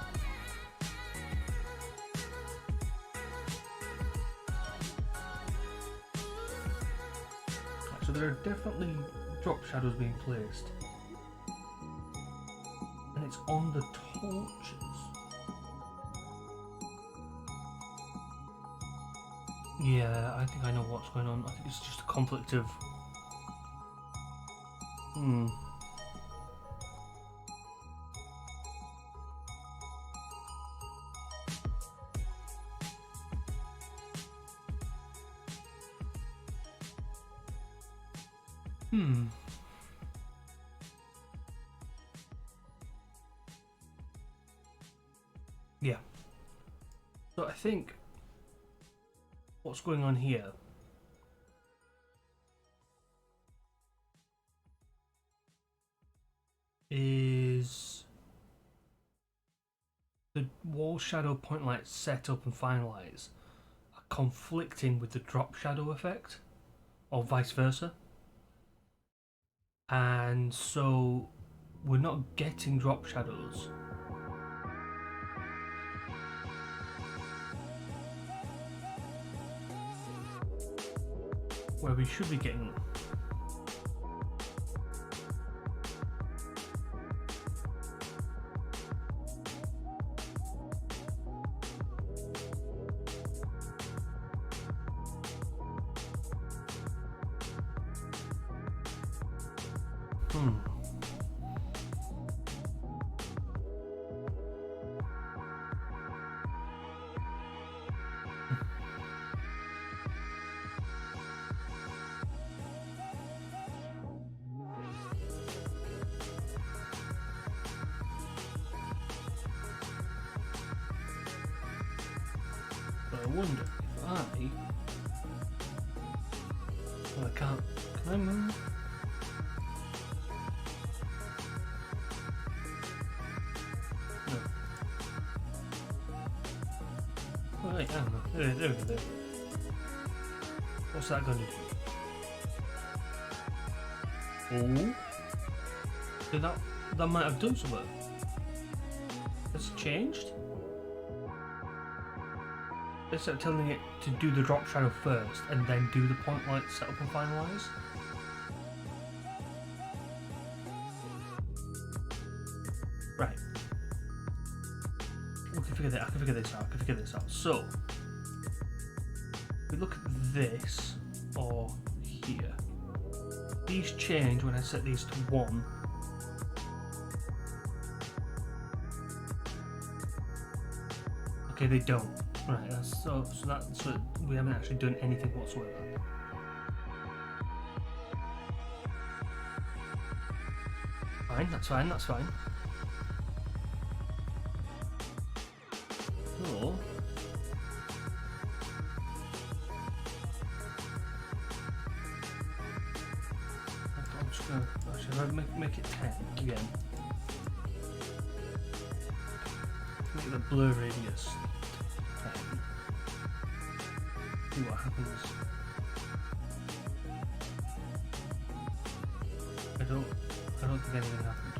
So there are definitely drop shadows being placed. And it's on the torches. Yeah, I think I know what's going on. I think it's just a conflict of... Yeah. So I think what's going on here is the wall shadow point lights set up and finalize are conflicting with the drop shadow effect, or vice versa. And so we're not getting drop shadows. Where we should be getting them. But I wonder if well, I can't. Can I move? No. Oh, wait, I don't know. There we go. There. What's that going to do? Oh. So that might have done something. Has it changed? Instead of telling it to do the drop shadow first and then do the point light setup and finalize. Right. I can figure this out. So if we look at this or here. These change when I set these to 1. Okay, they don't. Right, so we haven't actually done anything whatsoever. Fine, that's fine. So I'm just gonna actually make it 10 again. Make the blur radius 10. See what happens. I don't think anything happened.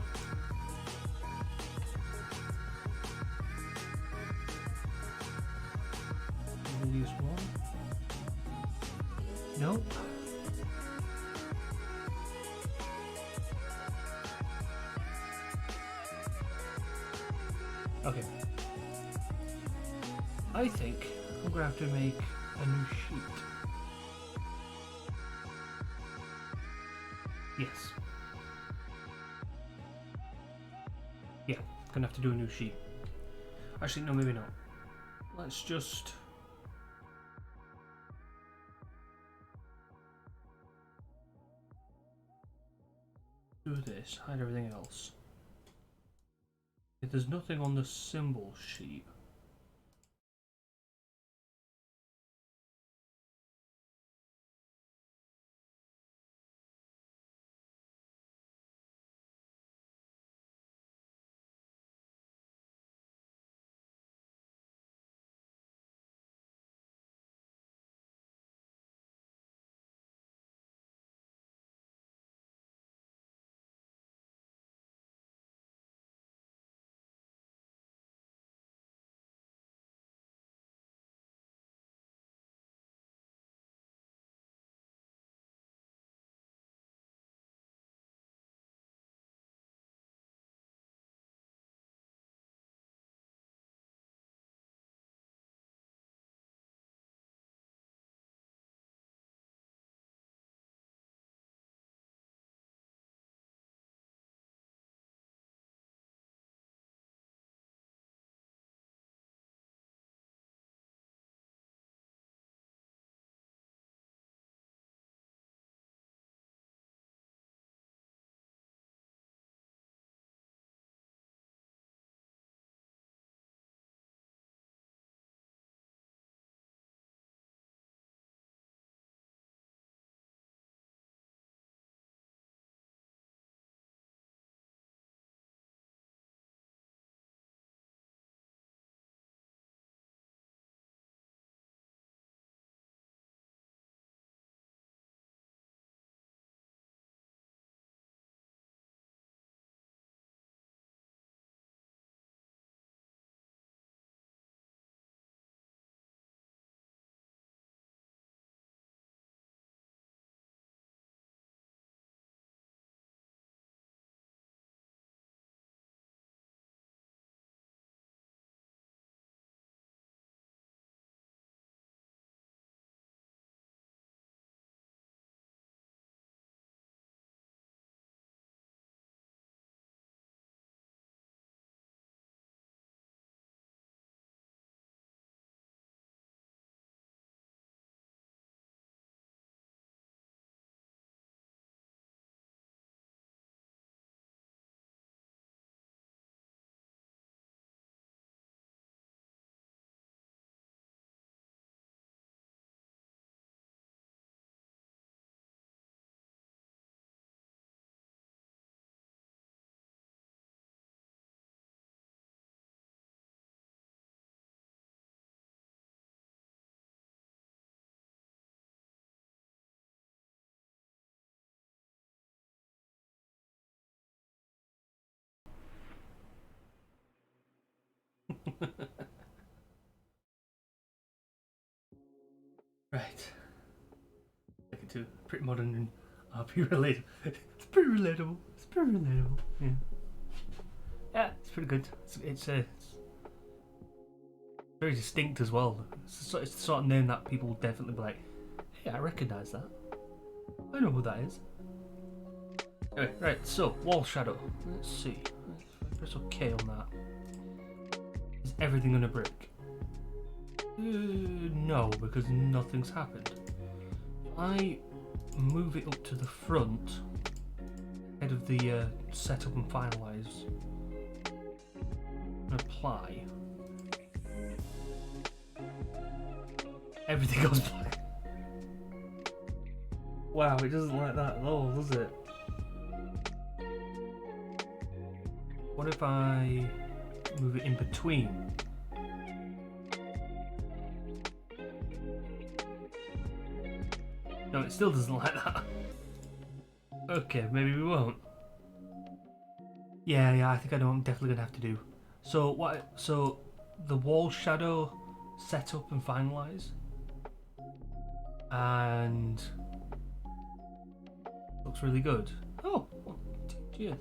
Use 1. Nope. Okay. I think I'm gonna have to make a new sheet. Yes. Yeah, gonna have to do a new sheet. Actually, no, maybe not. Let's just... do this, hide everything else. If there's nothing on the symbol sheet, Right. Take it to pretty modern and RP related. It's pretty relatable. It's pretty relatable. Yeah. Yeah, it's pretty good. It's very distinct as well. It's the sort of name that people will definitely be like, hey, I recognise that. I know who that is. Anyway, right, so, wall shadow. Let's see. Press OK on that. Is everything on a brick? No, because nothing's happened. If I move it up to the front, ahead of the setup and finalise, and apply, everything goes black. Wow, it doesn't like that at all, does it? What if I move it in between? No, it still doesn't like that. Okay, maybe we won't. Yeah, I think I know what I'm definitely gonna have to do. So what? So the wall shadow set up and finalize, and looks really good. Oh, cheers.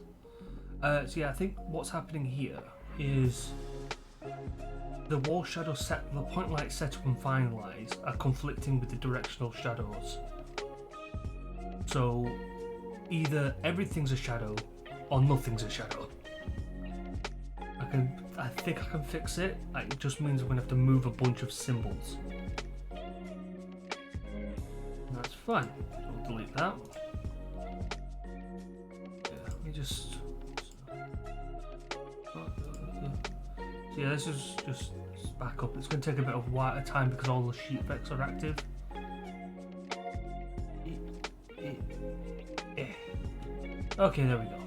So yeah, I think what's happening here is the wall shadow set, the point light setup and finalize are conflicting with the directional shadows. So either everything's a shadow or nothing's a shadow. I think I can fix it. It just means we're gonna have to move a bunch of symbols. That's fine. So we'll delete that. Yeah, let me just. So yeah, this is just back up. It's going to take a bit of time because all the sheet effects are active. Okay, there we go.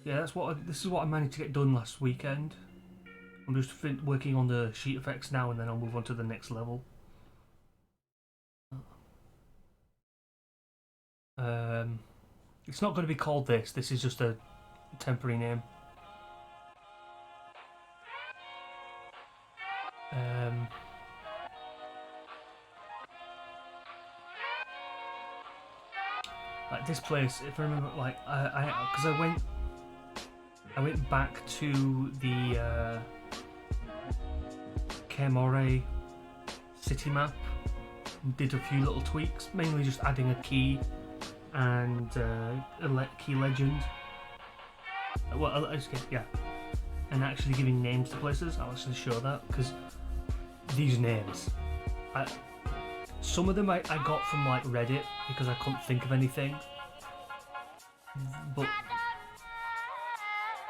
Yeah, this is what I managed to get done last weekend. I'm just working on the sheet effects now, and then I'll move on to the next level. It's not going to be called this. This is just a temporary name. Like this place, if I remember, like because I went back to the Kemore city map and did a few little tweaks, mainly just adding a key and a key legend. Well, yeah, and actually giving names to places. I'll actually show that because these names, some of them I got from like Reddit because I couldn't think of anything, but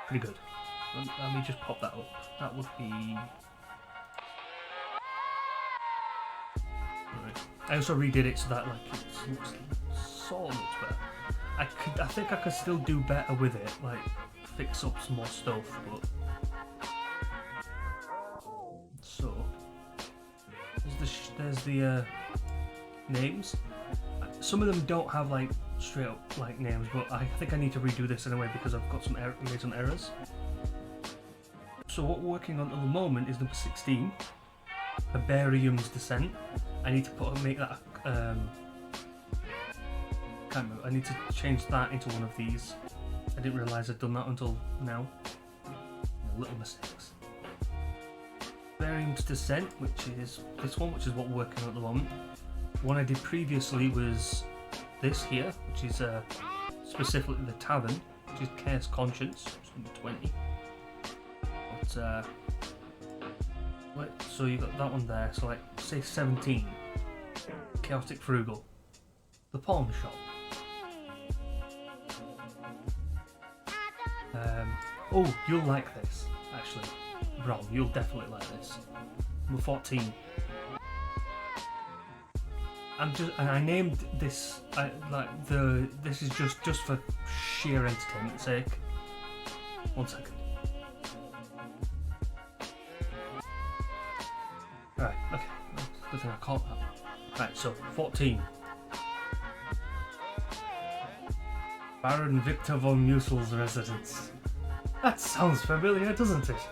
pretty good. Let me just pop that up. That would be. Right. I also redid it so that like it looks so much better. I think I could still do better with it, like fix up some more stuff, but so there's the names. Some of them don't have like straight up like names, but I think I need to redo this anyway because I've got made some errors. So what we're working on at the moment is number 16, Herbarium's Descent. I need to make that. Can't remember. I need to change that into one of these. I didn't realise I'd done that until now. Little mistakes. Herbarium's Descent, which is this one, which is what we're working on at the moment. One I did previously was this here, which is specifically the Tavern, which is Chaos Conscience, which is number 20. But so you got that one there. So like say 17, Chaotic Frugal, the Pawn Shop. Oh, you'll like this actually, Bron. You'll definitely like this. Number 14. I named this this is just for sheer entertainment's sake. 1 second. Right, okay. Good thing I caught that. Right, so 14. Baron Victor von Mussel's residence. That sounds familiar, doesn't it?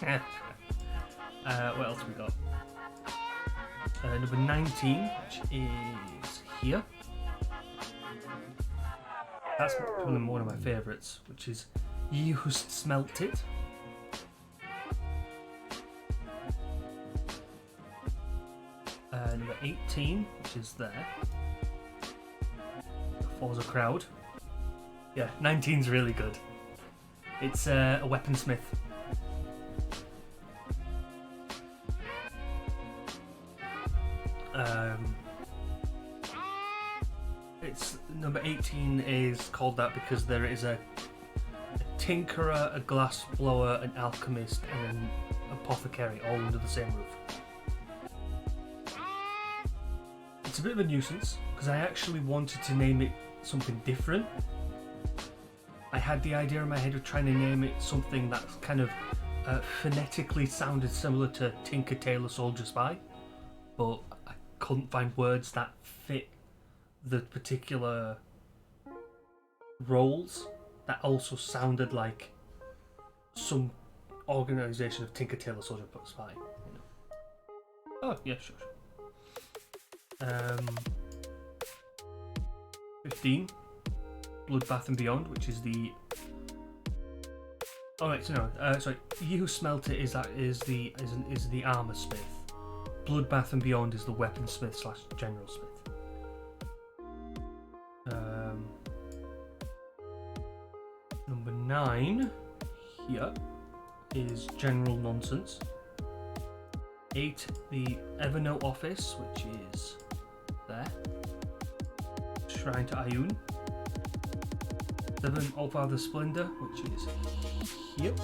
What else we got? Number 19, which is here. That's probably one of my favourites, which is Ye Who Smelt It. Number 18, which is there. Before a crowd. Yeah, 19's really good. It's a weaponsmith. It's number 18 is called that because there is a tinkerer, a glass blower, an alchemist, and an apothecary all under the same roof. It's a bit of a nuisance because I actually wanted to name it something different. I had the idea in my head of trying to name it something that's kind of phonetically sounded similar to Tinker Tailor Soldier Spy, but I couldn't find words that fit the particular roles that also sounded like some organisation of Tinker Tailor Soldier Spy. You know. Oh yeah, sure. 15, Bloodbath and Beyond, which is the. Oh right, so no, sorry. Ye Who Smelt It is the armor smith. Bloodbath and Beyond is the weaponsmith / general smith. Number 9 here is General Nonsense. 8, the Evernote Office, which is there. Shrine to Ayun. 7, Allfather Splendor, which is here.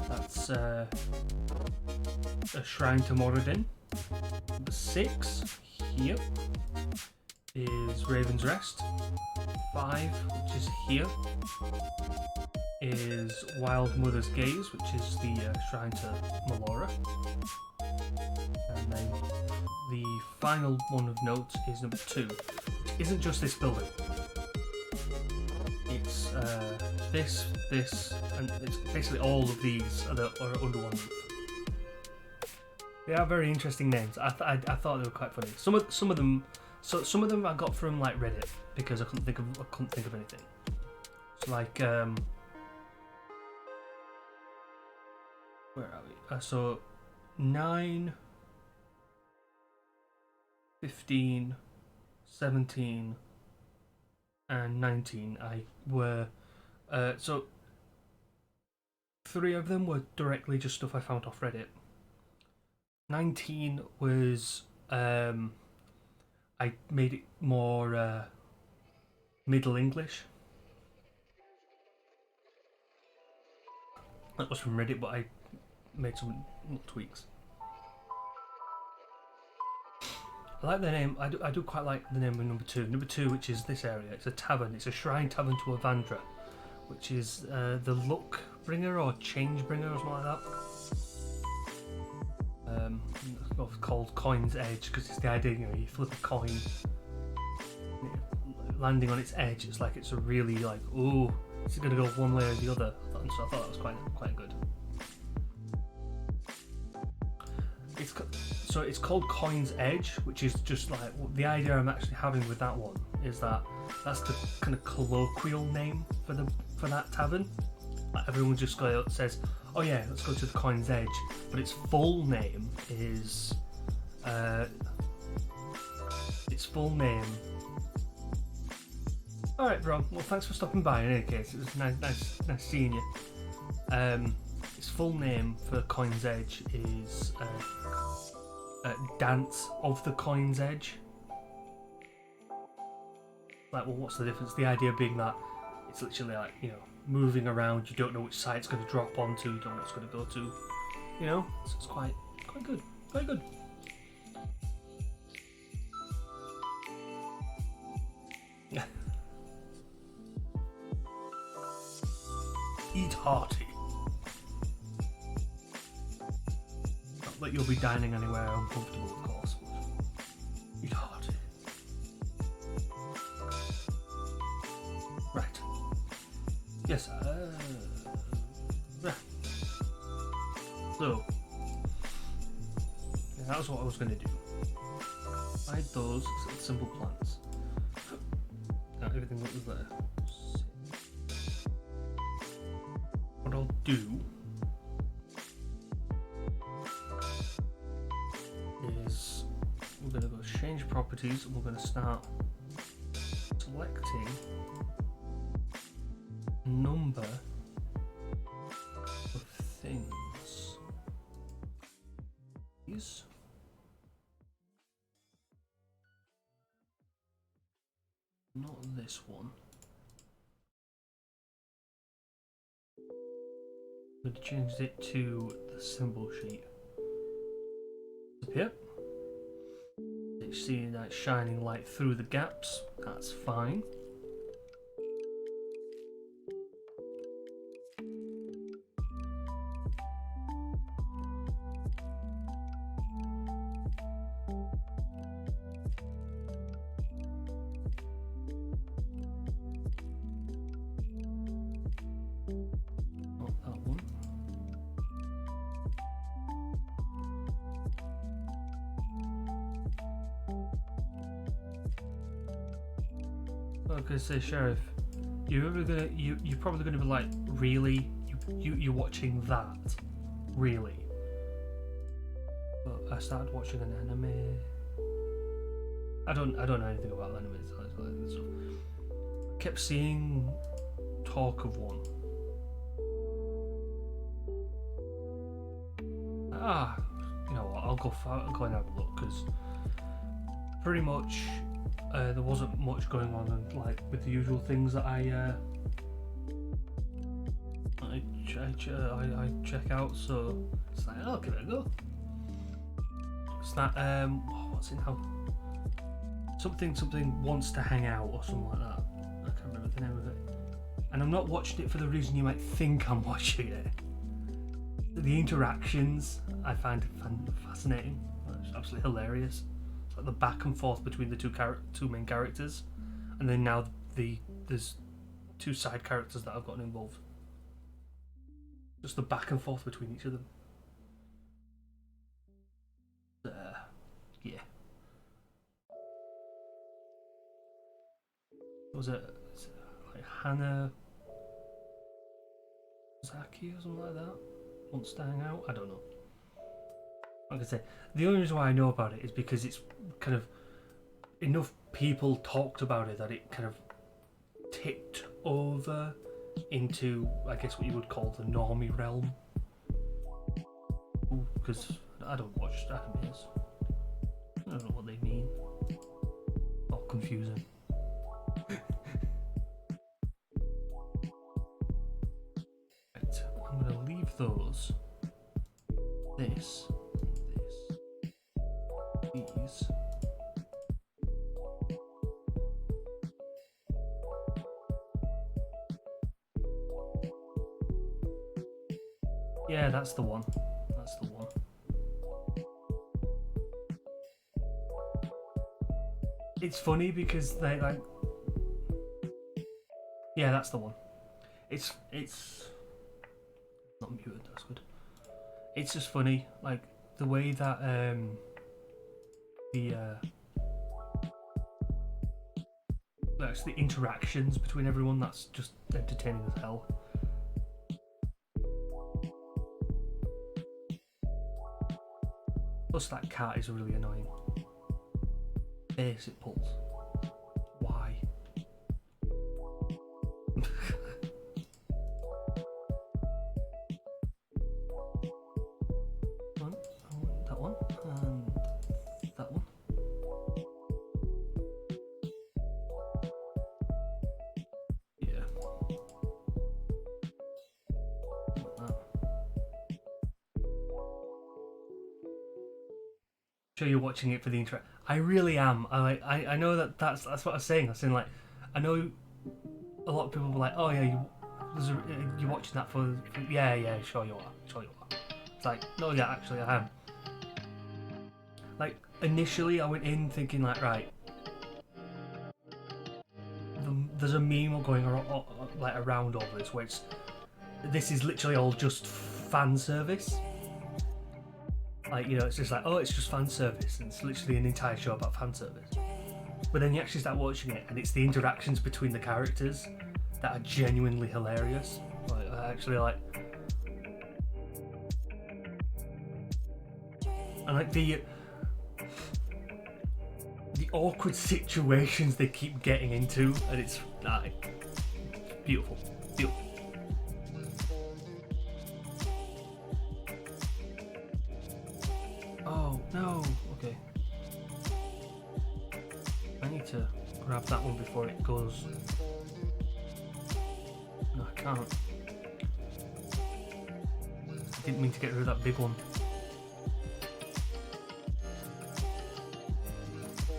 That's a Shrine to Moradin. Number 6 here is Raven's Rest. 5, which is here, is Wild Mother's Gaze, which is the Shrine to Melora. And then the final one of note is number 2, which isn't just this building. It's this, and it's basically all of these are under one roof. They are very interesting names. I thought they were quite funny. Some of them I got from like Reddit because I couldn't think of anything. So like where are we? So 9, 15, 17, and 19. So 3 of them were directly just stuff I found off Reddit. 19 was I made it more Middle English. That was from Reddit, but I made some tweaks. I like the name. I do quite like the name of number 2. Number 2, which is this area. It's a tavern. It's a shrine tavern to Avandra, which is the luck bringer or change bringer or something like that. It's called Coin's Edge because it's the idea, you know, you flip a coin, landing on its edge. It's like it's a really like, ooh, it's going to go one way or the other. So I thought that was quite good. It's called Coin's Edge, which is just like the idea I'm actually having with that one is that that's the kind of colloquial name for that tavern. Like everyone just says, oh yeah, let's go to the Coin's Edge, but its full name is All right, bro. Well, thanks for stopping by. In any case, it was nice seeing you. Its full name for Coin's Edge is Dance of the Coin's Edge. Like, well, what's the difference? The idea being that it's literally like, you know, moving around. You don't know which side it's going to drop onto. You don't know what it's going to go to. You know, so it's quite good. Quite good. Eat hearty. Not that you'll be dining anywhere uncomfortable, of course. But eat hearty. Right. Yes. So, yeah, that's what I was going to do. Hide those simple plants. Now everything that was there. What I'll do is we're going to go change properties and we're going to start selecting number of things. These. Not this one. I'm going to change it to the symbol sheet. Up here. You see that shining light through the gaps. That's fine. Not that one. Okay, say Sheriff, you're probably gonna be like, really? You're watching that? Really? But I started watching an anime. I don't know anything about animes like stuff. I kept seeing talk of one. You know what? I'll go and have a look because pretty much there wasn't much going on, and like with the usual things that I check out. So it's like, oh, give it a go. It's that what's it now? Something wants to hang out or something like that. I can't remember the name of it. And I'm not watching it for the reason you might think I'm watching it. The interactions I find fascinating. It's absolutely hilarious. It's like the back and forth between the two main characters, and then now there's two side characters that have gotten involved. Just the back and forth between each of them. Yeah. Was it like Hannah Zaki or something like that? Wants to hang out? I don't know. Like I say, the only reason why I know about it is because it's kind of enough people talked about it that it kind of tipped over into, I guess, what you would call the normie realm. Because I don't watch animes. I don't know what they mean. All confusing. Right, I'm going to leave those. This. These. Yeah, that's the one. That's the one. It's funny because they like. Yeah, that's the one. It's not muted. That's good. It's just funny, like the way that that's the interactions between everyone. That's just entertaining as hell. Plus, that cat is really annoying. Face it pulls. Why? That one and that one. Yeah. That. Sure, you're watching it for the interact. I really am. I know that's what I was saying. I was saying, like, I know a lot of people were like, oh yeah, you're watching that for yeah, sure you are. It's like, no, yeah, actually I am. Like, initially I went in thinking like, right, there's a meme going around over this where this is literally all just fan service. Like, you know, it's just like, oh, it's just fan service, and it's literally an entire show about fan service. But then you actually start watching it, and it's the interactions between the characters that are genuinely hilarious. Like, I actually like, and like the awkward situations they keep getting into, and it's beautiful, beautiful. Oh no, okay. I need to grab that one before it goes. No, I can't. I didn't mean to get rid of that big one.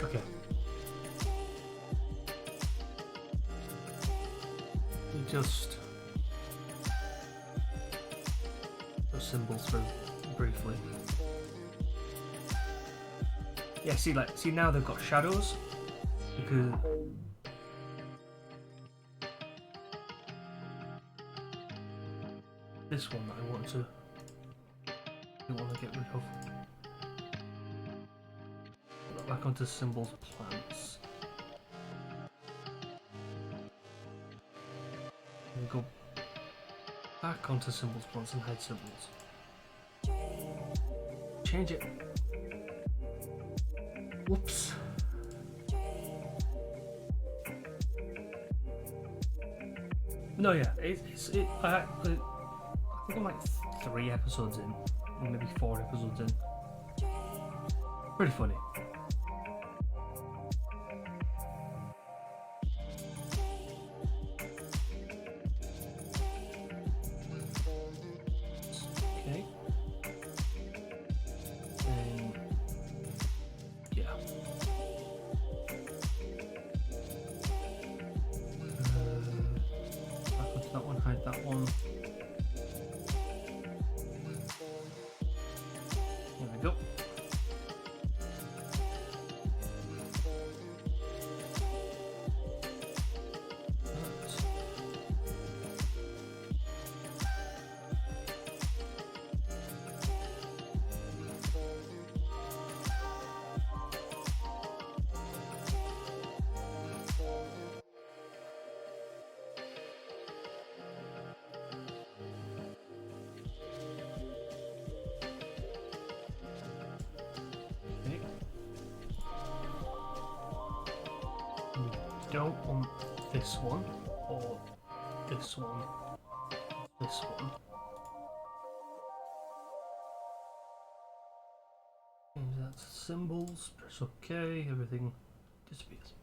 Okay. We just those symbols through briefly. Yeah, see now they've got shadows because this one that I want to get rid of. Put that back onto symbols plants. And go back onto symbols plants and hide symbols. Change it. Whoops. No, yeah, I think I'm like 3 episodes in, or maybe 4 episodes in. Pretty funny. Okay. And yeah. Back onto that one, hide that one. There we go. Don't want this one or this one. This one. Change that to symbols. Press OK. Everything disappears.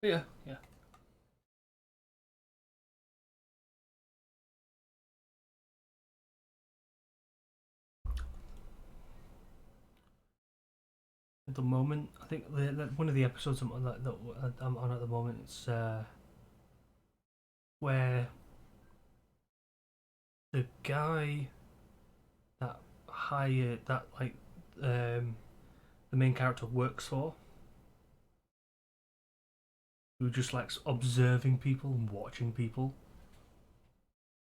But yeah. At the moment, I think one of the episodes I'm on at the moment, it's where the guy that the main character works for, who just likes observing people and watching people.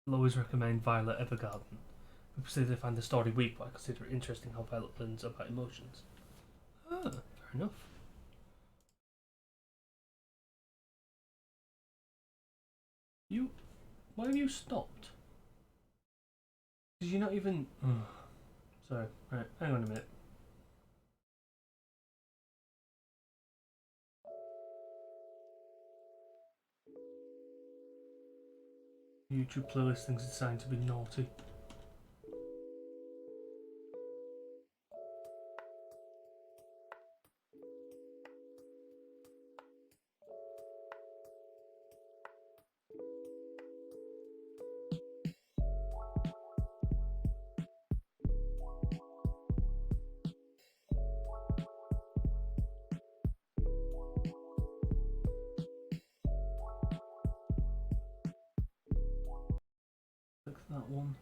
I'll always recommend Violet Evergarden. People say they find the story weak, but I consider it interesting how Violet learns about emotions. Ah, fair enough. Why have you stopped? Did you not even... Oh, sorry, right, hang on a minute. YouTube playlist thinks it's designed to be naughty. Click that one.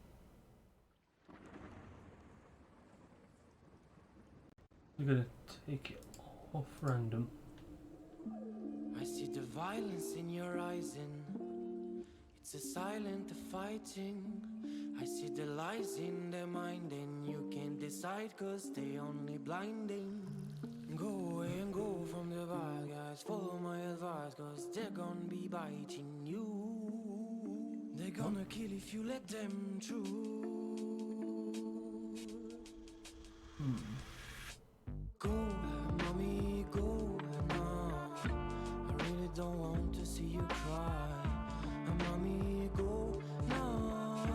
We're gonna take it off random. I see the violence in your eyes, and it's a silent fighting. I see the lies in their mind and you can't decide cause they only blinding. Go away and go from the bad guys, follow my advice cause they're gonna be biting you. They're gonna kill if you let them through. Go, mommy, go now. I really don't want to see you cry. Mommy, go now.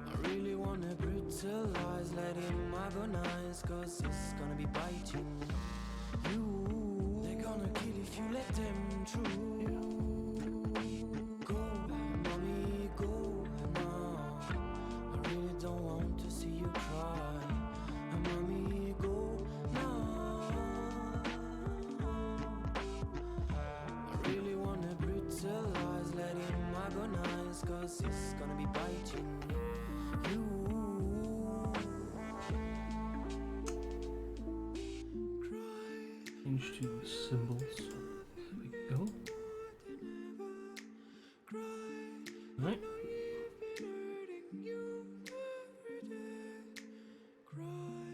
I really wanna brutalize, let him agonize, cause it's gonna be biting you. They're gonna kill if you let them through. Go, mommy, go now. I really don't want to see you cry. Mommy, go now. I really wanna brutalize, let him agonize, cause it's gonna be biting you. Change to symbols. There we go. Right.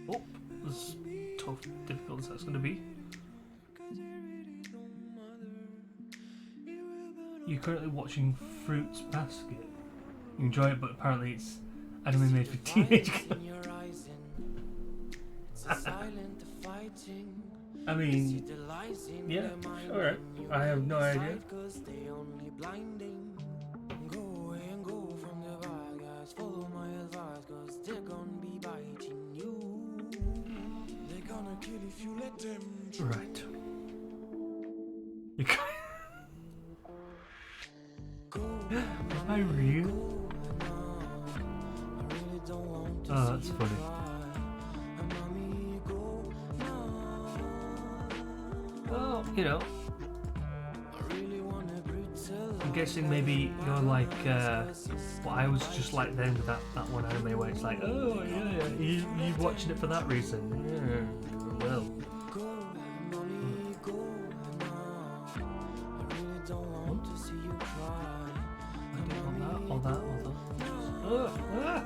Oh, as tough, difficult as that's going to be. You're currently watching Fruits Basket. You enjoy it, but apparently it's anime made for teenage girls. I mean, yeah, alright. I have no idea. Go away and go from the bad guys, follow my advice, cause they're gonna be biting you. They're gonna kill if you let them. Right. Am I real? Oh, that's funny. Well, you know, I'm guessing maybe you're like, well, I was just like then with that one anime where it's like, oh yeah, you're watching it for that reason. Yeah, well. I don't want that, or that, or that.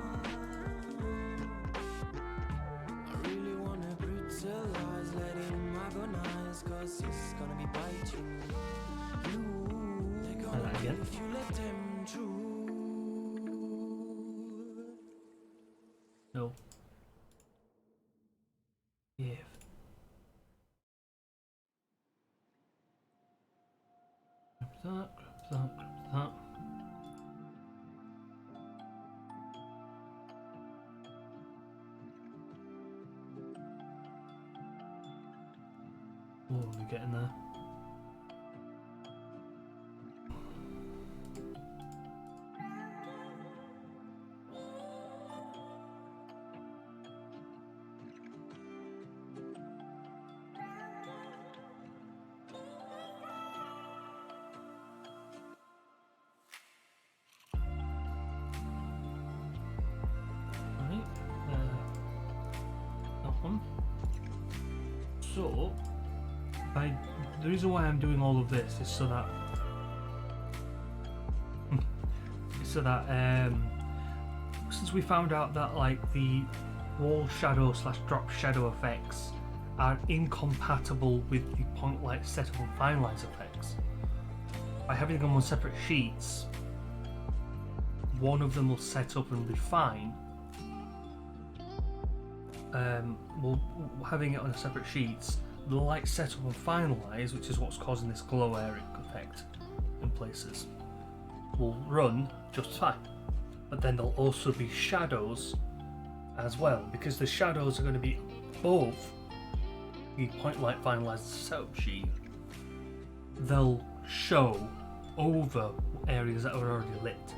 Try that again. No. Yeah. Grab that. Oh, we're getting there. So, the reason why I'm doing all of this is so that since we found out that like the wall shadow / drop shadow effects are incompatible with the point light setup and finalize effects, by having them on separate sheets, one of them will set up and be fine. Having it on a separate sheets, the light setup and finalize, which is what's causing this glow area effect in places, will run just fine. But then there'll also be shadows as well, because the shadows are going to be above the point light finalize setup sheet. They'll show over areas that are already lit,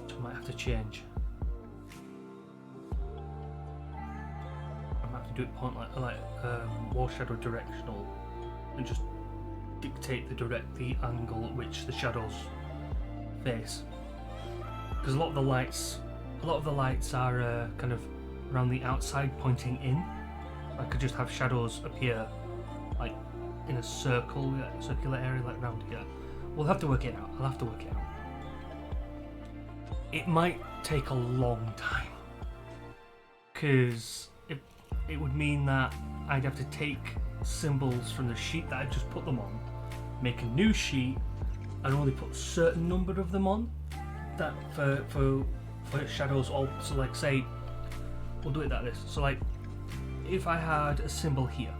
which I might have to change. Do it point like wall shadow directional, and just dictate the angle at which the shadows face. Because a lot of the lights are kind of around the outside, pointing in. I could just have shadows appear like in a circular area, like around here. We'll have to work it out. I'll have to work it out. it might take a long time, because it would mean that I'd have to take symbols from the sheet that I just put them on, make a new sheet, and only put a certain number of them on. That for shadows. All so like say, we'll do it like this. So like, if I had a symbol here,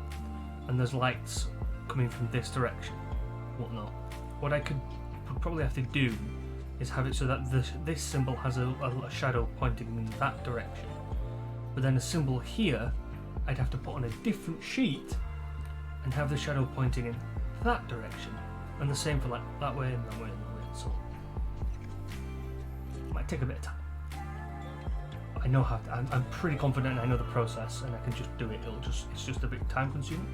and there's lights coming from this direction, whatnot, what I could probably have to do is have it so that this symbol has a shadow pointing in that direction. But then a symbol here, I'd have to put on a different sheet and have the shadow pointing in that direction. And the same for like that way and that way and that way. So it might take a bit of time. But I know how to, I'm pretty confident I know the process and I can just do it. It's just a bit time consuming.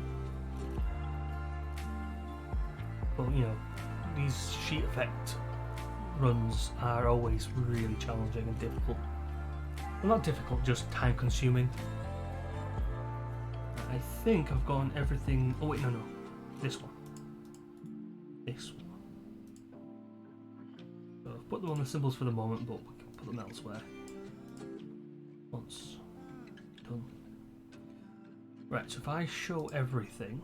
But you know, these sheet effect runs are always really challenging and difficult. Well, not difficult, just time consuming. I think I've gotten everything. Oh wait, no, this one. This one. So I've put them on the symbols for the moment, but we can put them elsewhere. Once done. Right, so if I show everything,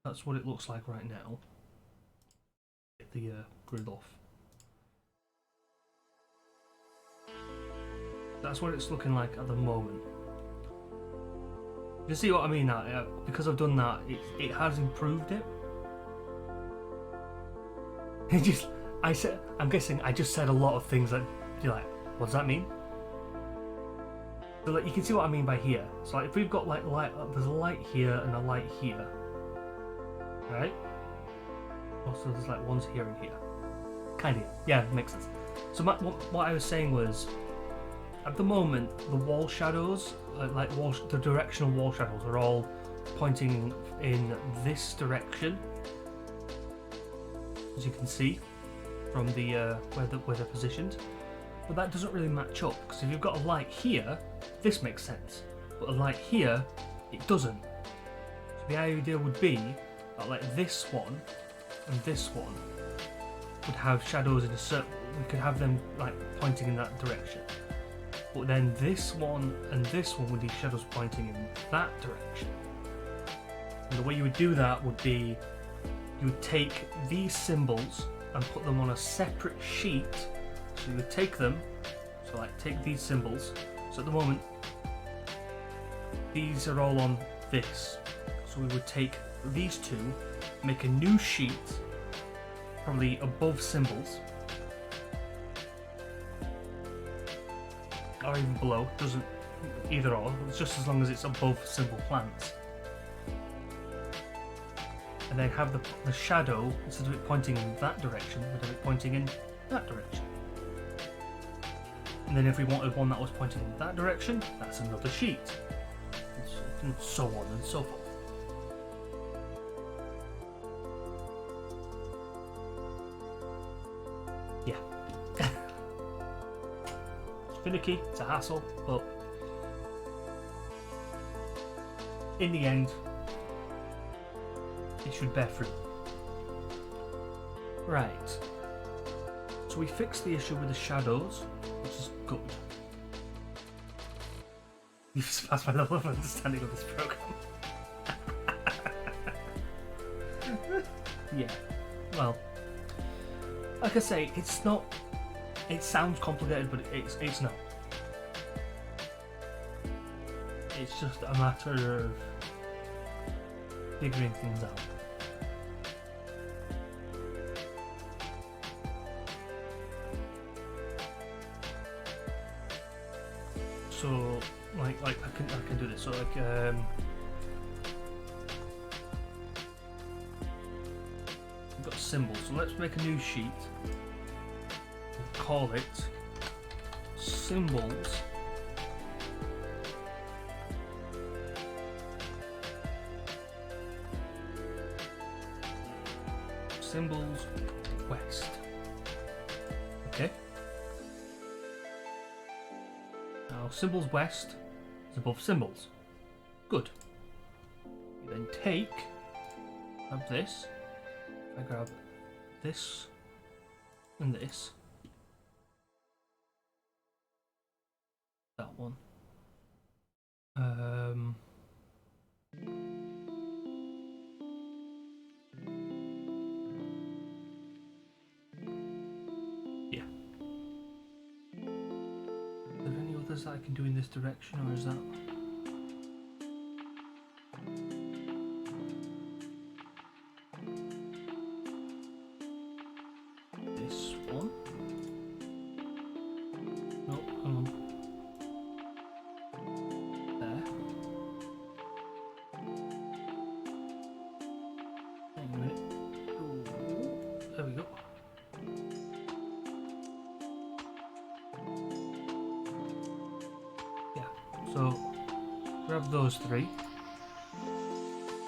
that's what it looks like right now. Get the grid off. That's what it's looking like at the moment. You see what I mean now? Because I've done that, it has improved it. I'm guessing I just said a lot of things that you're like, what does that mean? So like, you can see what I mean by here. So like, if we've got like light, there's a light here and a light here, right? Also, there's like ones here and here. Kind of, yeah, makes sense. So what I was saying was, at the moment, the wall shadows, the directional wall shadows, are all pointing in this direction, as you can see from the where they're positioned. But that doesn't really match up, because if you've got a light here, this makes sense, but a light here, it doesn't. So the idea would be that like this one and this one would have shadows in a certain. We could have them like pointing in that direction. But then this one and this one would be shadows pointing in that direction. And the way you would do that would be, you would take these symbols and put them on a separate sheet. So you would take them, so like take these symbols. So at the moment, these are all on this. So we would take these two, make a new sheet, probably above symbols, or even below, doesn't either or, it's just as long as it's above symbol plants. And then have the shadow, instead of it pointing in that direction, we'd have it pointing in that direction. And then if we wanted one that was pointing in that direction, that's another sheet. And so on and so forth. Yeah. Finicky, it's a hassle, but in the end, it should bear fruit. Right. So we fixed the issue with the shadows, which is good. You've surpassed my level of understanding of this program. Yeah. Well, like I say, it's not. It sounds complicated, but it's not. It's just a matter of figuring things out. So, like I can do this. So like we've got symbols. So let's make a new sheet. Call it symbols west. Okay. Now symbols west is above symbols. Good. You then grab this. I grab this and this. That one. Yeah. Are there any others that I can do in this direction, or is that? This one? No, hang on. There. Hang on a minute. Ooh, there we go. Yeah, so grab those three.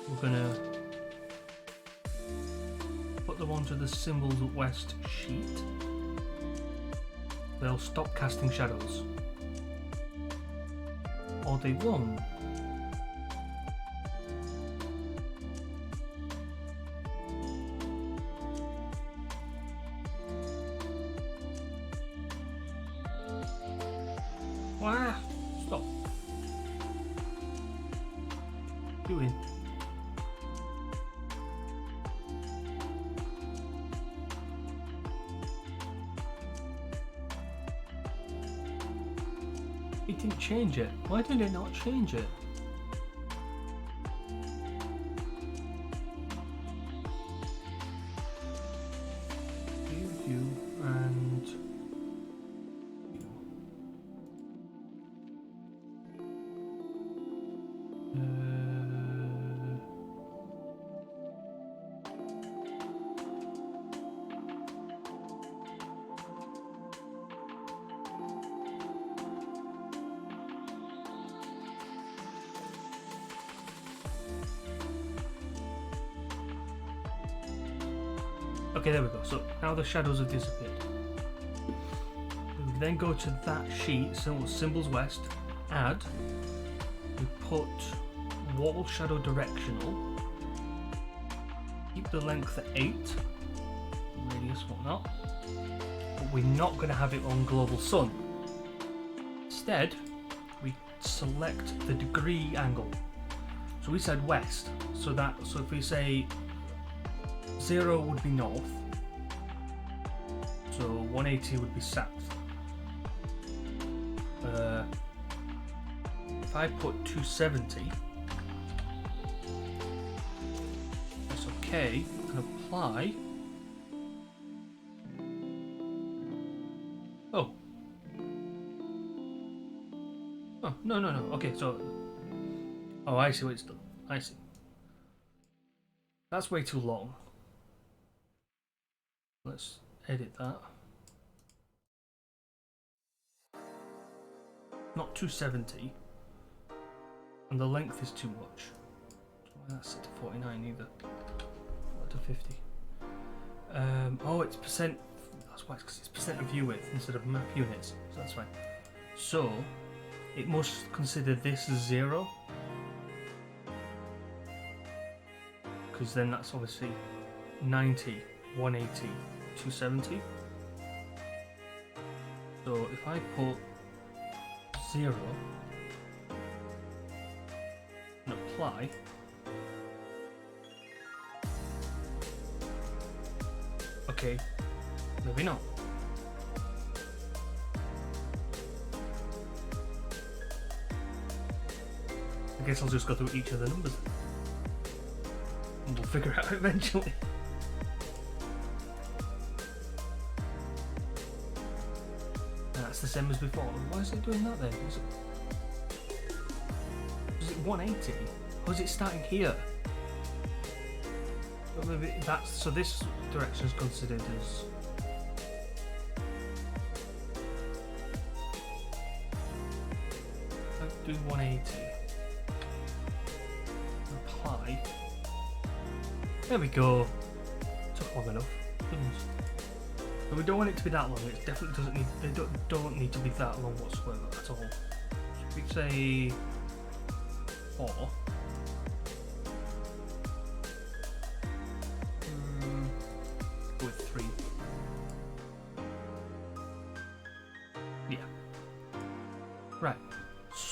We're gonna put them onto the Symbols West sheet. They'll stop casting shadows. Or they won't. Wah! Stop. Doing. It didn't change it. Why did it not change it? You and you. Okay, there we go. So now the shadows have disappeared. We then go to that sheet, Symbols West, add, we put wall shadow directional, keep the length at 8, radius whatnot, but we're not going to have it on global sun. Instead, we select the degree angle. So we said west, so if we say 0 would be north, so 180 would be south. If I put 270, that's okay, and apply. Oh, no, okay, so, oh, I see what it's done, I see. That's way too long. Let's edit that. Not 270. And the length is too much. That's set to 49 either. Not to 50. Oh, it's percent. That's why, because it's percent of view width instead of map units. So that's fine. So it must consider this as 0. Because then that's obviously 90, 180. 270. So if I put 0 and apply, okay, maybe not. I guess I'll just go through each of the numbers and we'll figure it out eventually. That's the same as before. Why is it doing that then? Is it 180? Or is it starting here? Well, maybe that's, so this direction is considered as do 180. Apply. There we go. Took long enough. Goodness. So we don't want it to be that long. It definitely doesn't need. They don't need to be that long whatsoever at all. So we say 4. With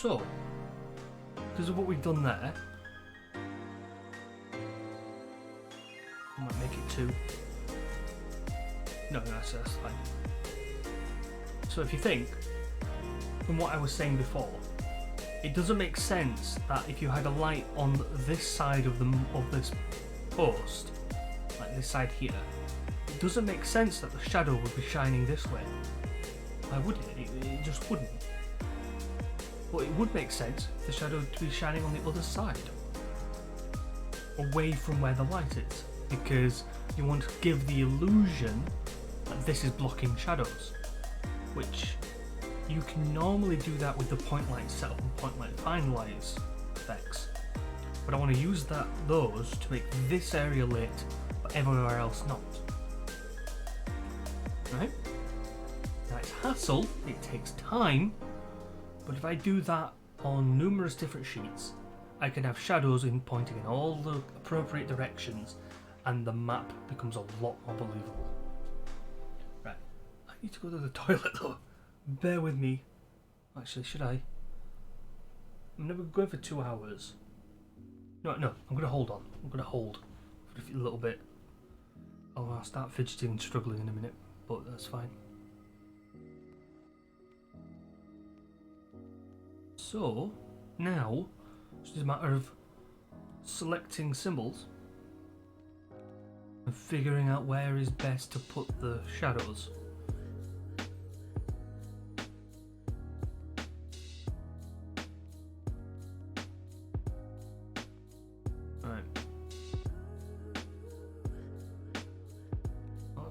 So, because of what we've done there, I might make it 2. No, that's fine. So if you think, from what I was saying before, it doesn't make sense that if you had a light on this side of this post, like this side here, it doesn't make sense that the shadow would be shining this way. Why would it? It just wouldn't. But it would make sense for the shadow to be shining on the other side, away from where the light is, because you want to give the illusion that this is blocking shadows, which you can normally do that with the point light setup and point light finalize effects. But I want to use those to make this area lit, but everywhere else not. Right? Now it's hassle, it takes time, but if I do that on numerous different sheets, I can have shadows pointing in all the appropriate directions, and the map becomes a lot more believable. Right, I need to go to the toilet though. Bear with me. Actually, should I? I'm never going for 2 hours. No, I'm going to hold on. I'm going to hold for a little bit. I'll start fidgeting and struggling in a minute, but that's fine. So, now, it's just a matter of selecting symbols and figuring out where is best to put the shadows.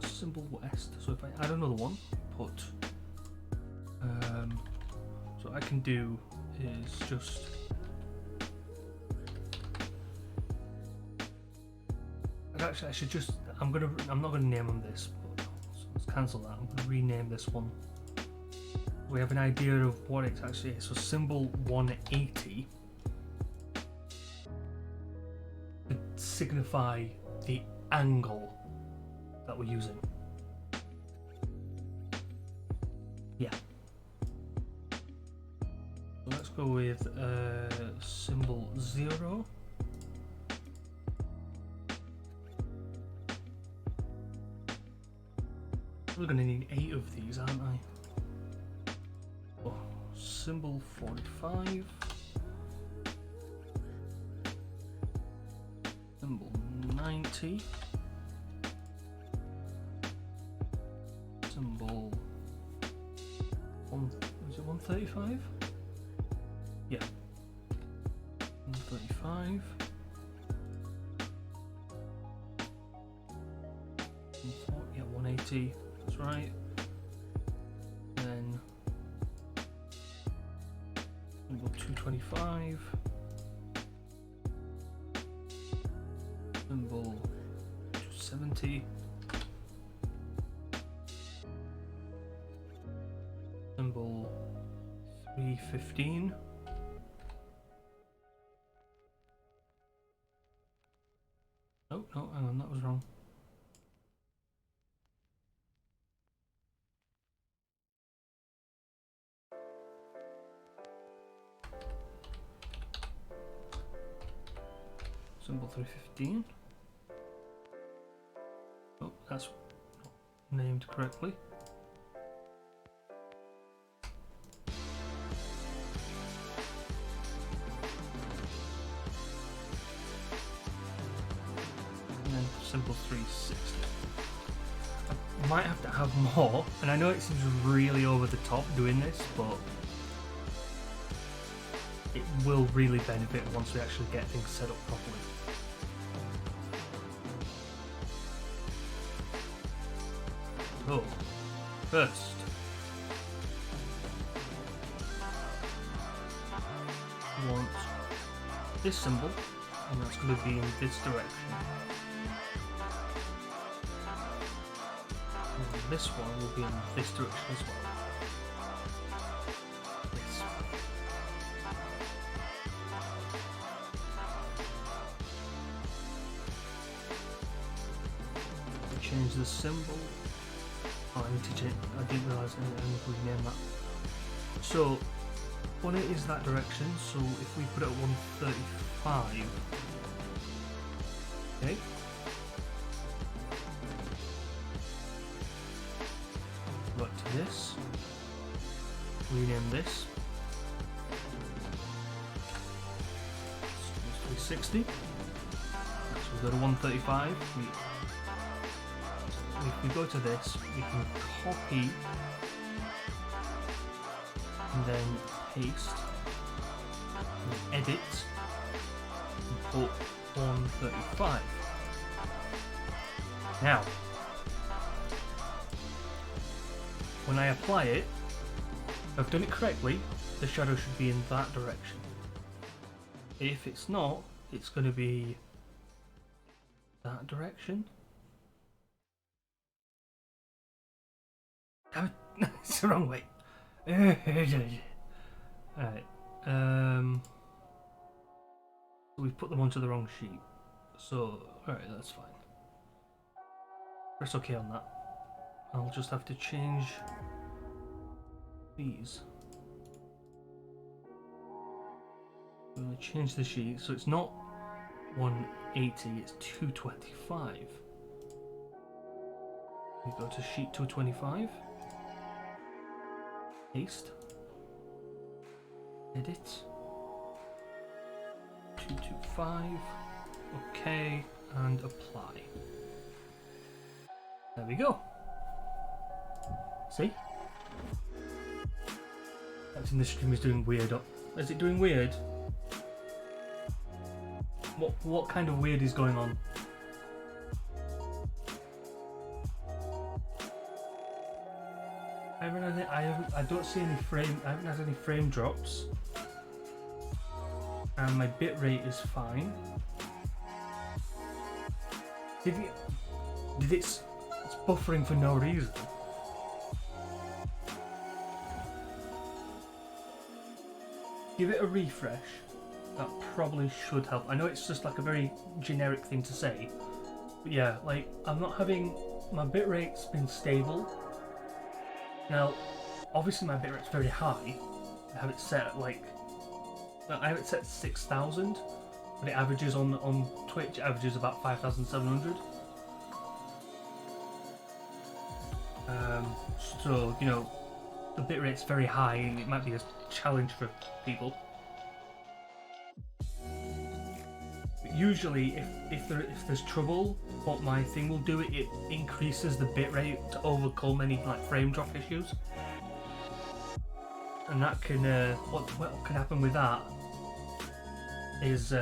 Symbol west, so if I add another one, put so what I can do is just actually I should just I'm not gonna name them this, but so let's cancel that. I'm gonna rename this one. We have an idea of what it actually is. So symbol 180 to signify the angle that we're using. Yeah. So let's go with symbol 0. We're going to need 8 of these, aren't I? Oh, symbol 45. Symbol 90. Symbol 135? Yeah. 135. Yeah, 180. That's right. Then symbol 225. Symbol 270. Symbol 315. Oh, no, hang on, that was wrong. Symbol 315. Oh, that's not named correctly. Symbol 360. I might have to have more, and I know it seems really over the top doing this, but it will really benefit once we actually get things set up properly. So, first, we want this symbol, and that's going to be in this direction. This one will be in this direction as well. This one. Change the symbol. Oh, I need to change. I didn't realise I need to rename that. So One it is that direction, so if we put it at 135, okay. Right to this. Rename this. 360. So we go to 135. If we go to this, we can copy and then paste and edit and put 135. Now, when I apply it, if I've done it correctly, the shadow should be in that direction. If it's not, it's going to be that direction. Damn it, it's the wrong way. Alright, we've put them onto the wrong sheet. So, alright, that's fine. Press OK on that. I'll just have to change these. I'm going to change the sheet so it's not 180, it's 225. We go to sheet 225. Paste. Edit. 225. OK, and apply. There we go. See? That's in the stream is doing weird. Is it doing weird? What kind of weird is going on? I don't see any frame. I haven't had any frame drops, and my bitrate is fine. It's buffering for no reason. Give it a refresh. That probably should help. I know it's just like a very generic thing to say, but yeah, like I'm not having my bitrate's been stable. Now, obviously my bitrate's very high. I have it set at like I have it set to 6,000, but it averages on Twitch. It averages about 5,700. So you know, the bitrate's very high, and it might be a challenge for people. Usually, if there's trouble, what my thing will do, it increases the bitrate to overcome any like frame drop issues, and that can what can happen with that is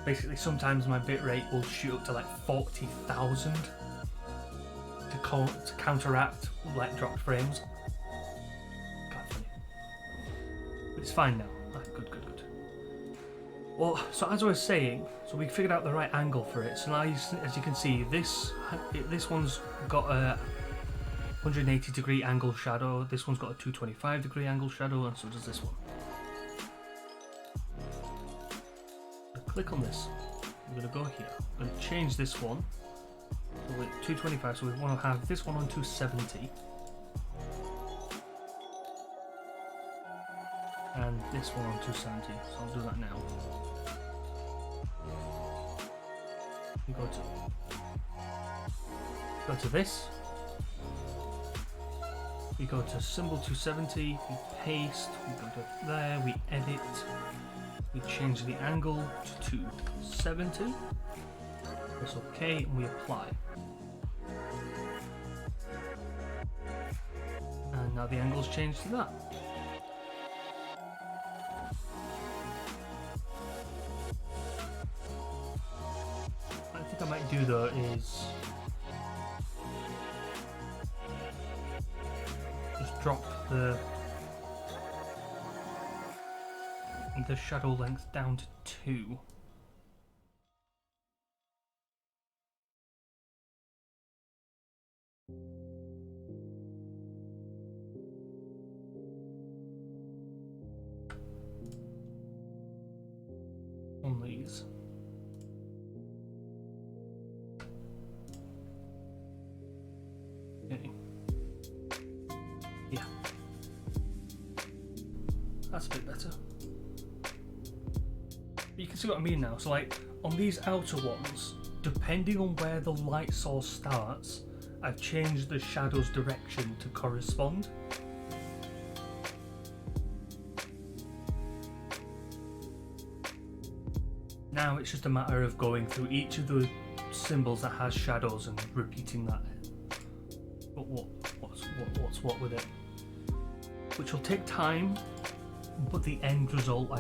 basically sometimes my bitrate will shoot up to like 40,000 to counteract like dropped frames. God, funny. But it's fine now. Good. Well, so as I was saying, so we figured out the right angle for it. So now, as you can see, this one's got a 180 degree angle shadow. This one's got a 225 degree angle shadow, and so does this one. Click on this. I'm going to go here. I'm going to change this one. So we're 225. So we want to have this one on 270. And this one on 270, so I'll do that now. We go to this. We go to symbol 270. We paste. We go to there. We edit. We change the angle to 270. Press OK, and we apply. And now the angle's changed to that. What I might do though is just drop the shadow length down to 2. On these. Okay. Yeah. That's a bit better. You can see what I mean now. So like on these outer ones, depending on where the light source starts, I've changed the shadow's direction to correspond. Now it's just a matter of going through each of the symbols that has shadows and repeating that. But what's what with it? Which will take time, but the end result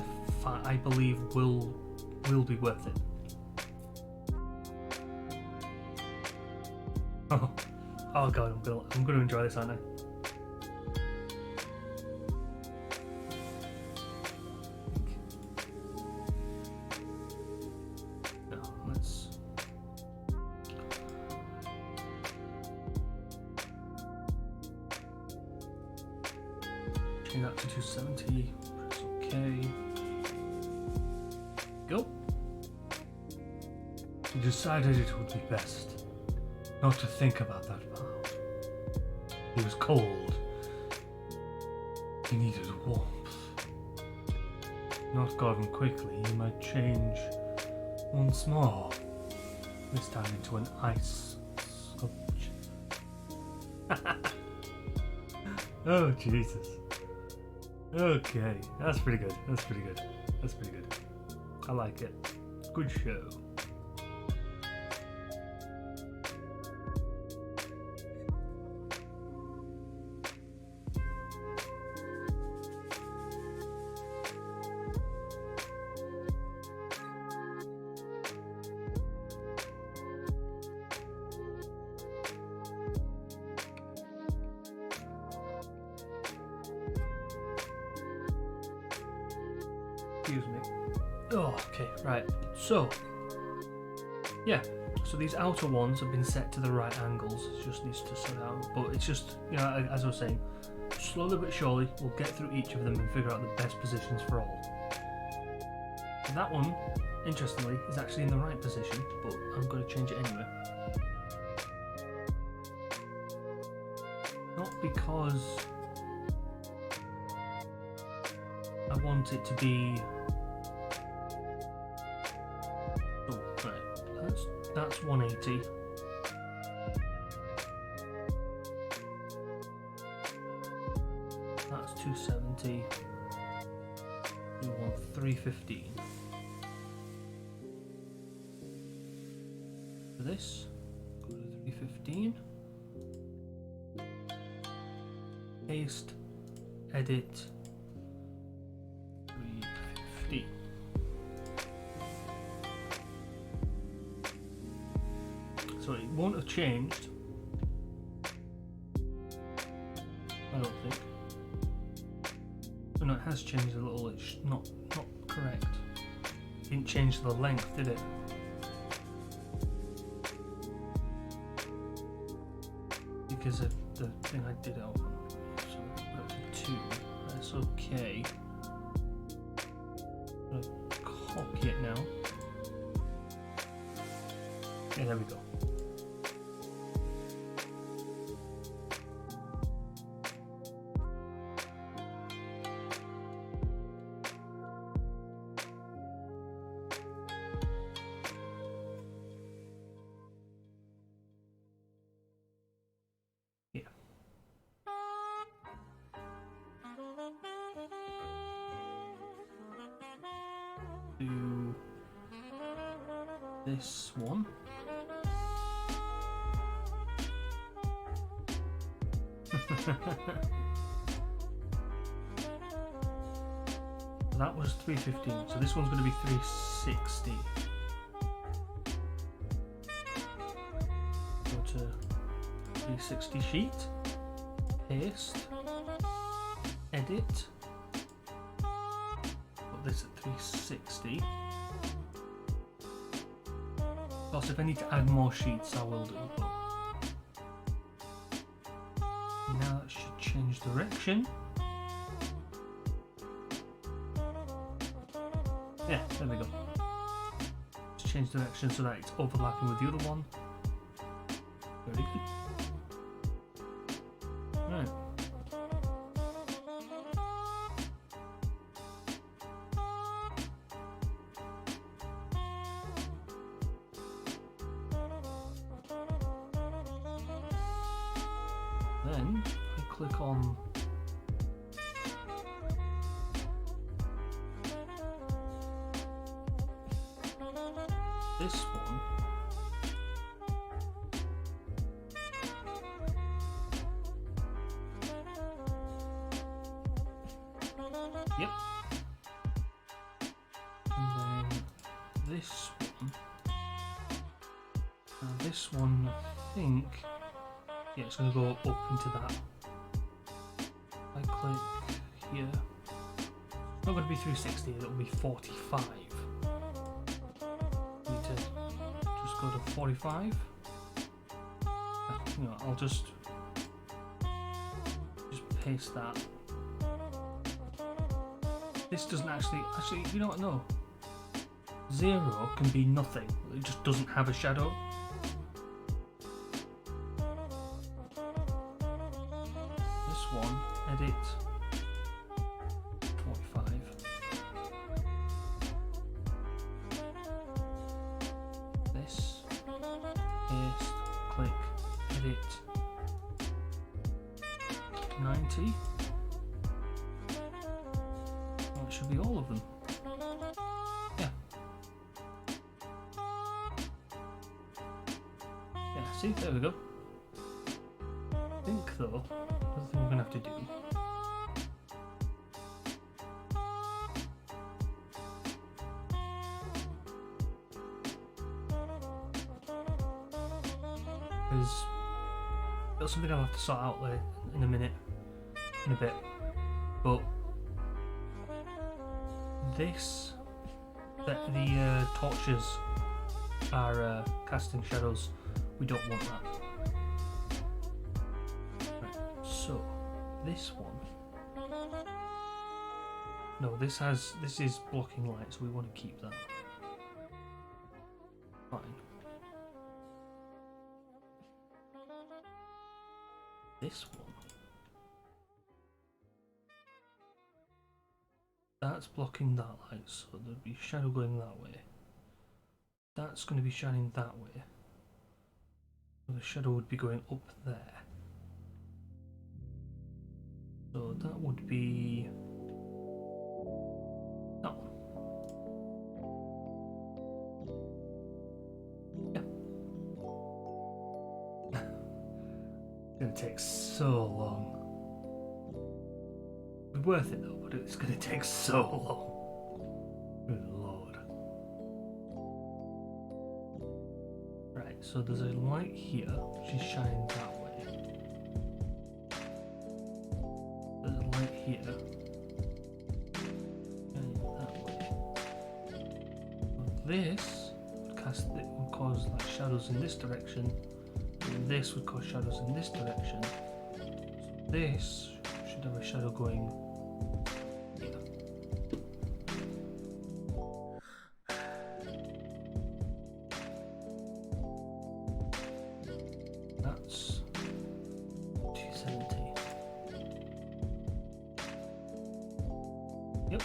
I believe will be worth it. Oh god, I'm gonna enjoy this, aren't I? No, let's change that to 270. Press OK. Go. We decided it would be best not to think about that vow. He was cold. He needed warmth. Not gotten quickly, he might change once more. This time into an ice sculpture. Oh Jesus. Okay, that's pretty good. That's pretty good. That's pretty good. I like it. Good show. Excuse me. Oh, okay, right. So, yeah. So these outer ones have been set to the right angles. It just needs to sit out. But it's just, you know, as I was saying, slowly but surely, we'll get through each of them and figure out the best positions for all. And that one, interestingly, is actually in the right position, but I'm going to change it anyway. Not because I want it to be... Oh, right. That's 180. That's 270. We want 315. For this, go to 315. Paste, edit, 350. So it won't have changed. I don't think. Oh no, it has changed a little. It's not correct. It didn't change the length, did it? Because of the thing I did open. So up to 2. That's okay. I'm gonna copy it now. Yeah, there we go. Yeah. Do this one. That was 315, so this one's going to be 360. Go to 360 sheet, paste, edit, put this at 360. Of course, if I need to add more sheets, I will do. But now that should change direction. Yeah, there we go. Just change direction so that it's overlapping with the other one. Very good. Right. then I click on this one. Yep. And then this one. And this one, I think, yeah, it's going to go up into that. I click here. It's not going to be 360, it'll be 45. Need to just go to 45. You know, I'll just paste that. This doesn't actually, you know what, no. 0 can be nothing, it just doesn't have a shadow. This one, edit, 45. This, paste, click, edit, 90. Well, it should be all of them. See, there we go. I think though, the thing we're gonna have to do is that's something I'll have to sort out later in a minute, in a bit. But this, the torches are casting shadows. We don't want that. Right, so this one. No, this is blocking light, so we want to keep that. Fine. This one. That's blocking that light, so there'll be shadow going that way. That's going to be shining that way. The shadow would be going up there. So that would be that one. Yeah. It's going to take so long. It'll be worth it though, but it's going to take so long. Good lord. So there's a light here, which is shining that way. There's a light here, shining that way. This would cause like shadows in this direction, and this would cause shadows in this direction. So this should have a shadow going here. That's 270. Yep.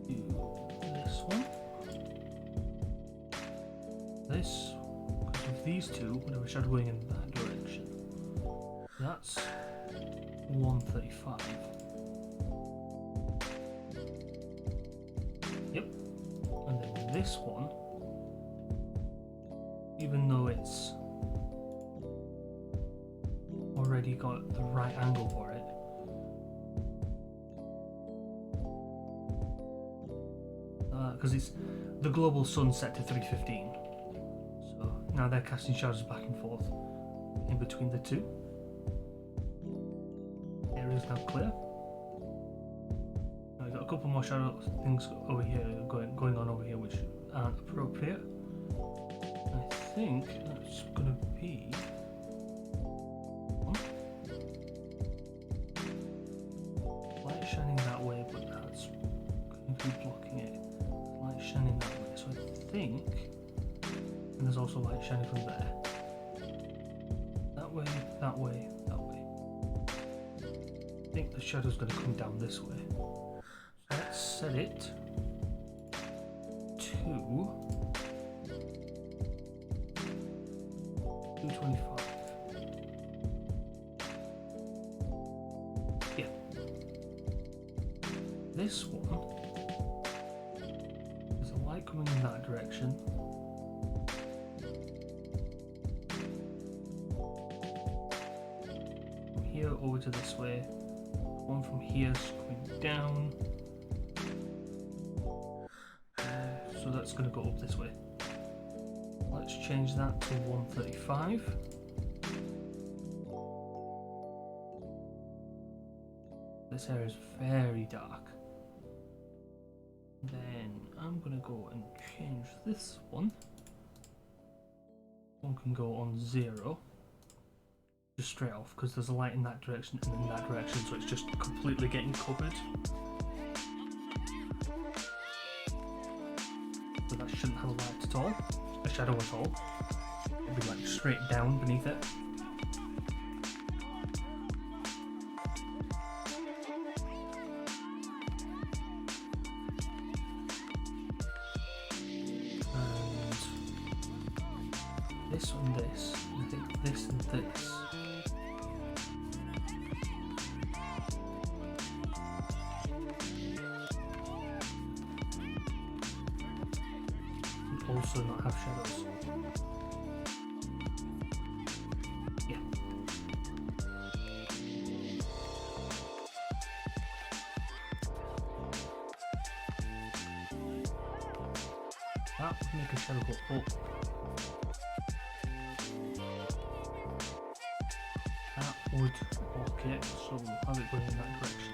Do this one. This, because of these two, would have a shadow going in that direction. That's 135. Yep. And then this one, even though it's already got the right angle for it, because it's the global sun set to 315, so now they're casting shadows back and forth in between the two. Area is now clear. Now we've got a couple more shadow things over here going on over here which aren't appropriate. I think that's gonna be light shining that way, but that's going to be blocking it. Light shining that way, so I think, and there's also light shining from there. That way, that way, that way. I think the shadow's going to come down this way. So let's set it to 225. Yeah. This one, there's a light coming in that direction. From here over to this way. One from here is coming down. So that's going to go up this way. Let's change that to 135. This area is very dark. Then I'm going to go and change this one. One can go on 0. Just straight off, because there's a light in that direction and in that direction, so it's just completely getting covered. So that shouldn't have a light at all, a shadow at all. It'll be like straight down beneath it. And this and this, I think this and this. Also not have shadows. Yeah. That would make a shadow go up. That would, okay, so we'll have it going in that direction.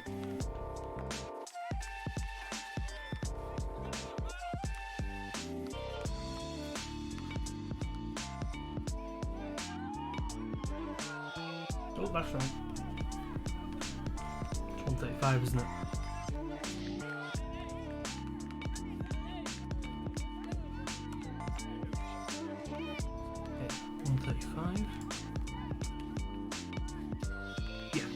Oh, that's right. It's 135, isn't it? Okay, 135. Yeah.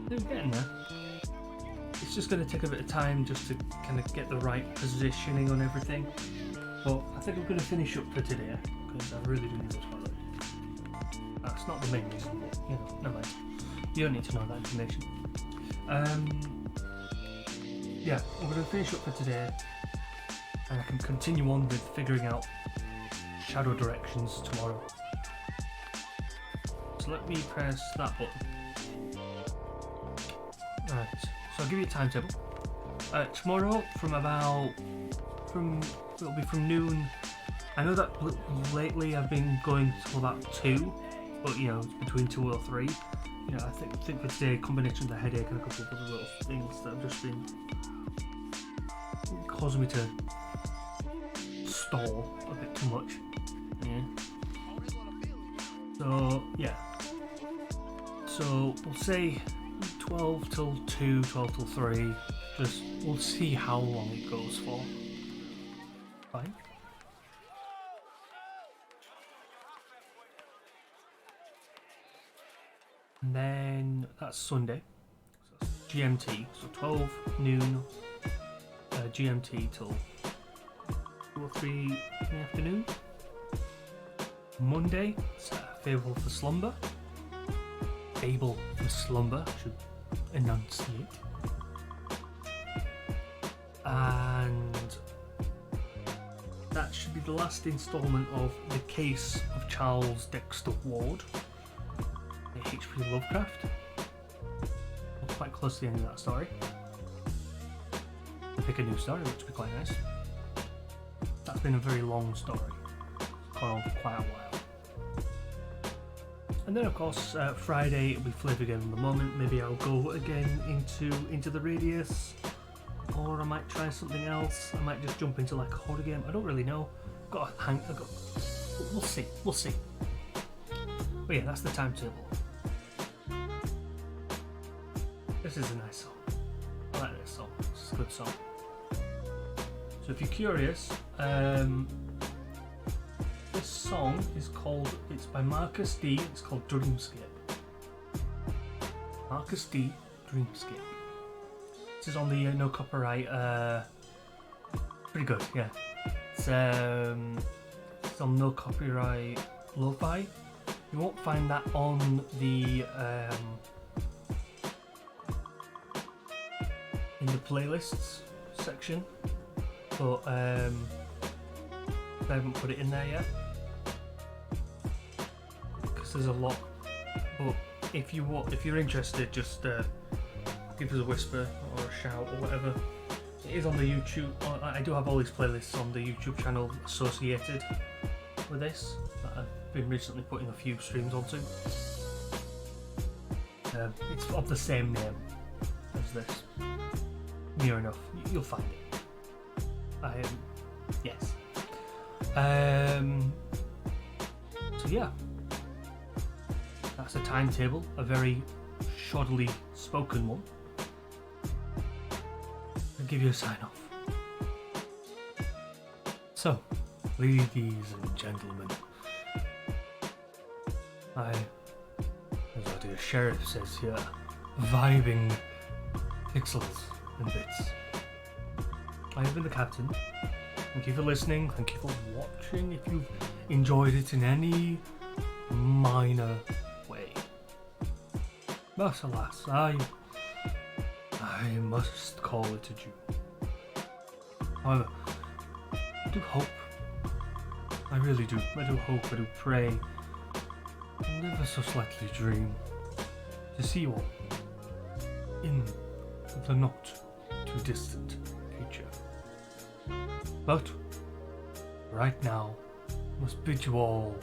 They're getting there. It's just going to take a bit of time just to kind of get the right positioning on everything. But I think I'm going to finish up for today, because I really do need to toilet. That's not the main reason, but you know, never mind. You don't need to know that information. Yeah, I'm going to finish up for today, and I can continue on with figuring out shadow directions tomorrow. So let me press that button. Right, so I'll give you a timetable. Tomorrow it'll be from noon. I know that lately I've been going till about 2, but you know, it's between 2 or 3. You know, I think for today, combination of the headache and a couple of other little things that have just been causing me to stall a bit too much. Yeah. So yeah. So we'll say 12 till 2, 12 till 3. Just we'll see how long it goes for. Fine. And then that's Sunday. So that's GMT. So 12 noon GMT till 2 or 3 in the afternoon. Monday, it's favourable for slumber. Able for slumber, I should enunciate. And that should be the last instalment of The Case of Charles Dexter Ward by H.P. Lovecraft. We're quite close to the end of that story. We'll pick a new story, which would be quite nice. That's been a very long story. It's gone on for quite a while. And then of course Friday it'll be Flavour Game in the Moment. Maybe I'll go again into the Radius, or I might try something else. I might just jump into like a horror game. I don't really know. We'll see. But yeah, that's the timetable. This is a nice song. I like this song. It's a good song. So if you're curious, this song is called, it's by Marcus D, it's called Dreamscape. Marcus D. Dreamscape. This is on the no copyright. Pretty good, yeah. It's on no copyright lo-fi. You won't find that on the in the playlists section, but I haven't put it in there yet because there's a lot. But if you're interested, just give us a whisper or a shout or whatever. It is on the YouTube. I do have all these playlists on the YouTube channel associated with this that I've been recently putting a few streams onto. It's of the same name as this. Near enough, you'll find it. Yes. So yeah, that's a timetable, a very shoddily spoken one. I'll give you a sign off. So, ladies and gentlemen, as the sheriff says here, vibing pixels and bits. I have been the captain. Thank you for listening, thank you for watching, if you've enjoyed it in any minor way. But alas, I must call it a Jew. However, I do hope, I really do, I do hope, I do pray, and ever so slightly dream to see you all in the not too distant future. But right now, I must bid you all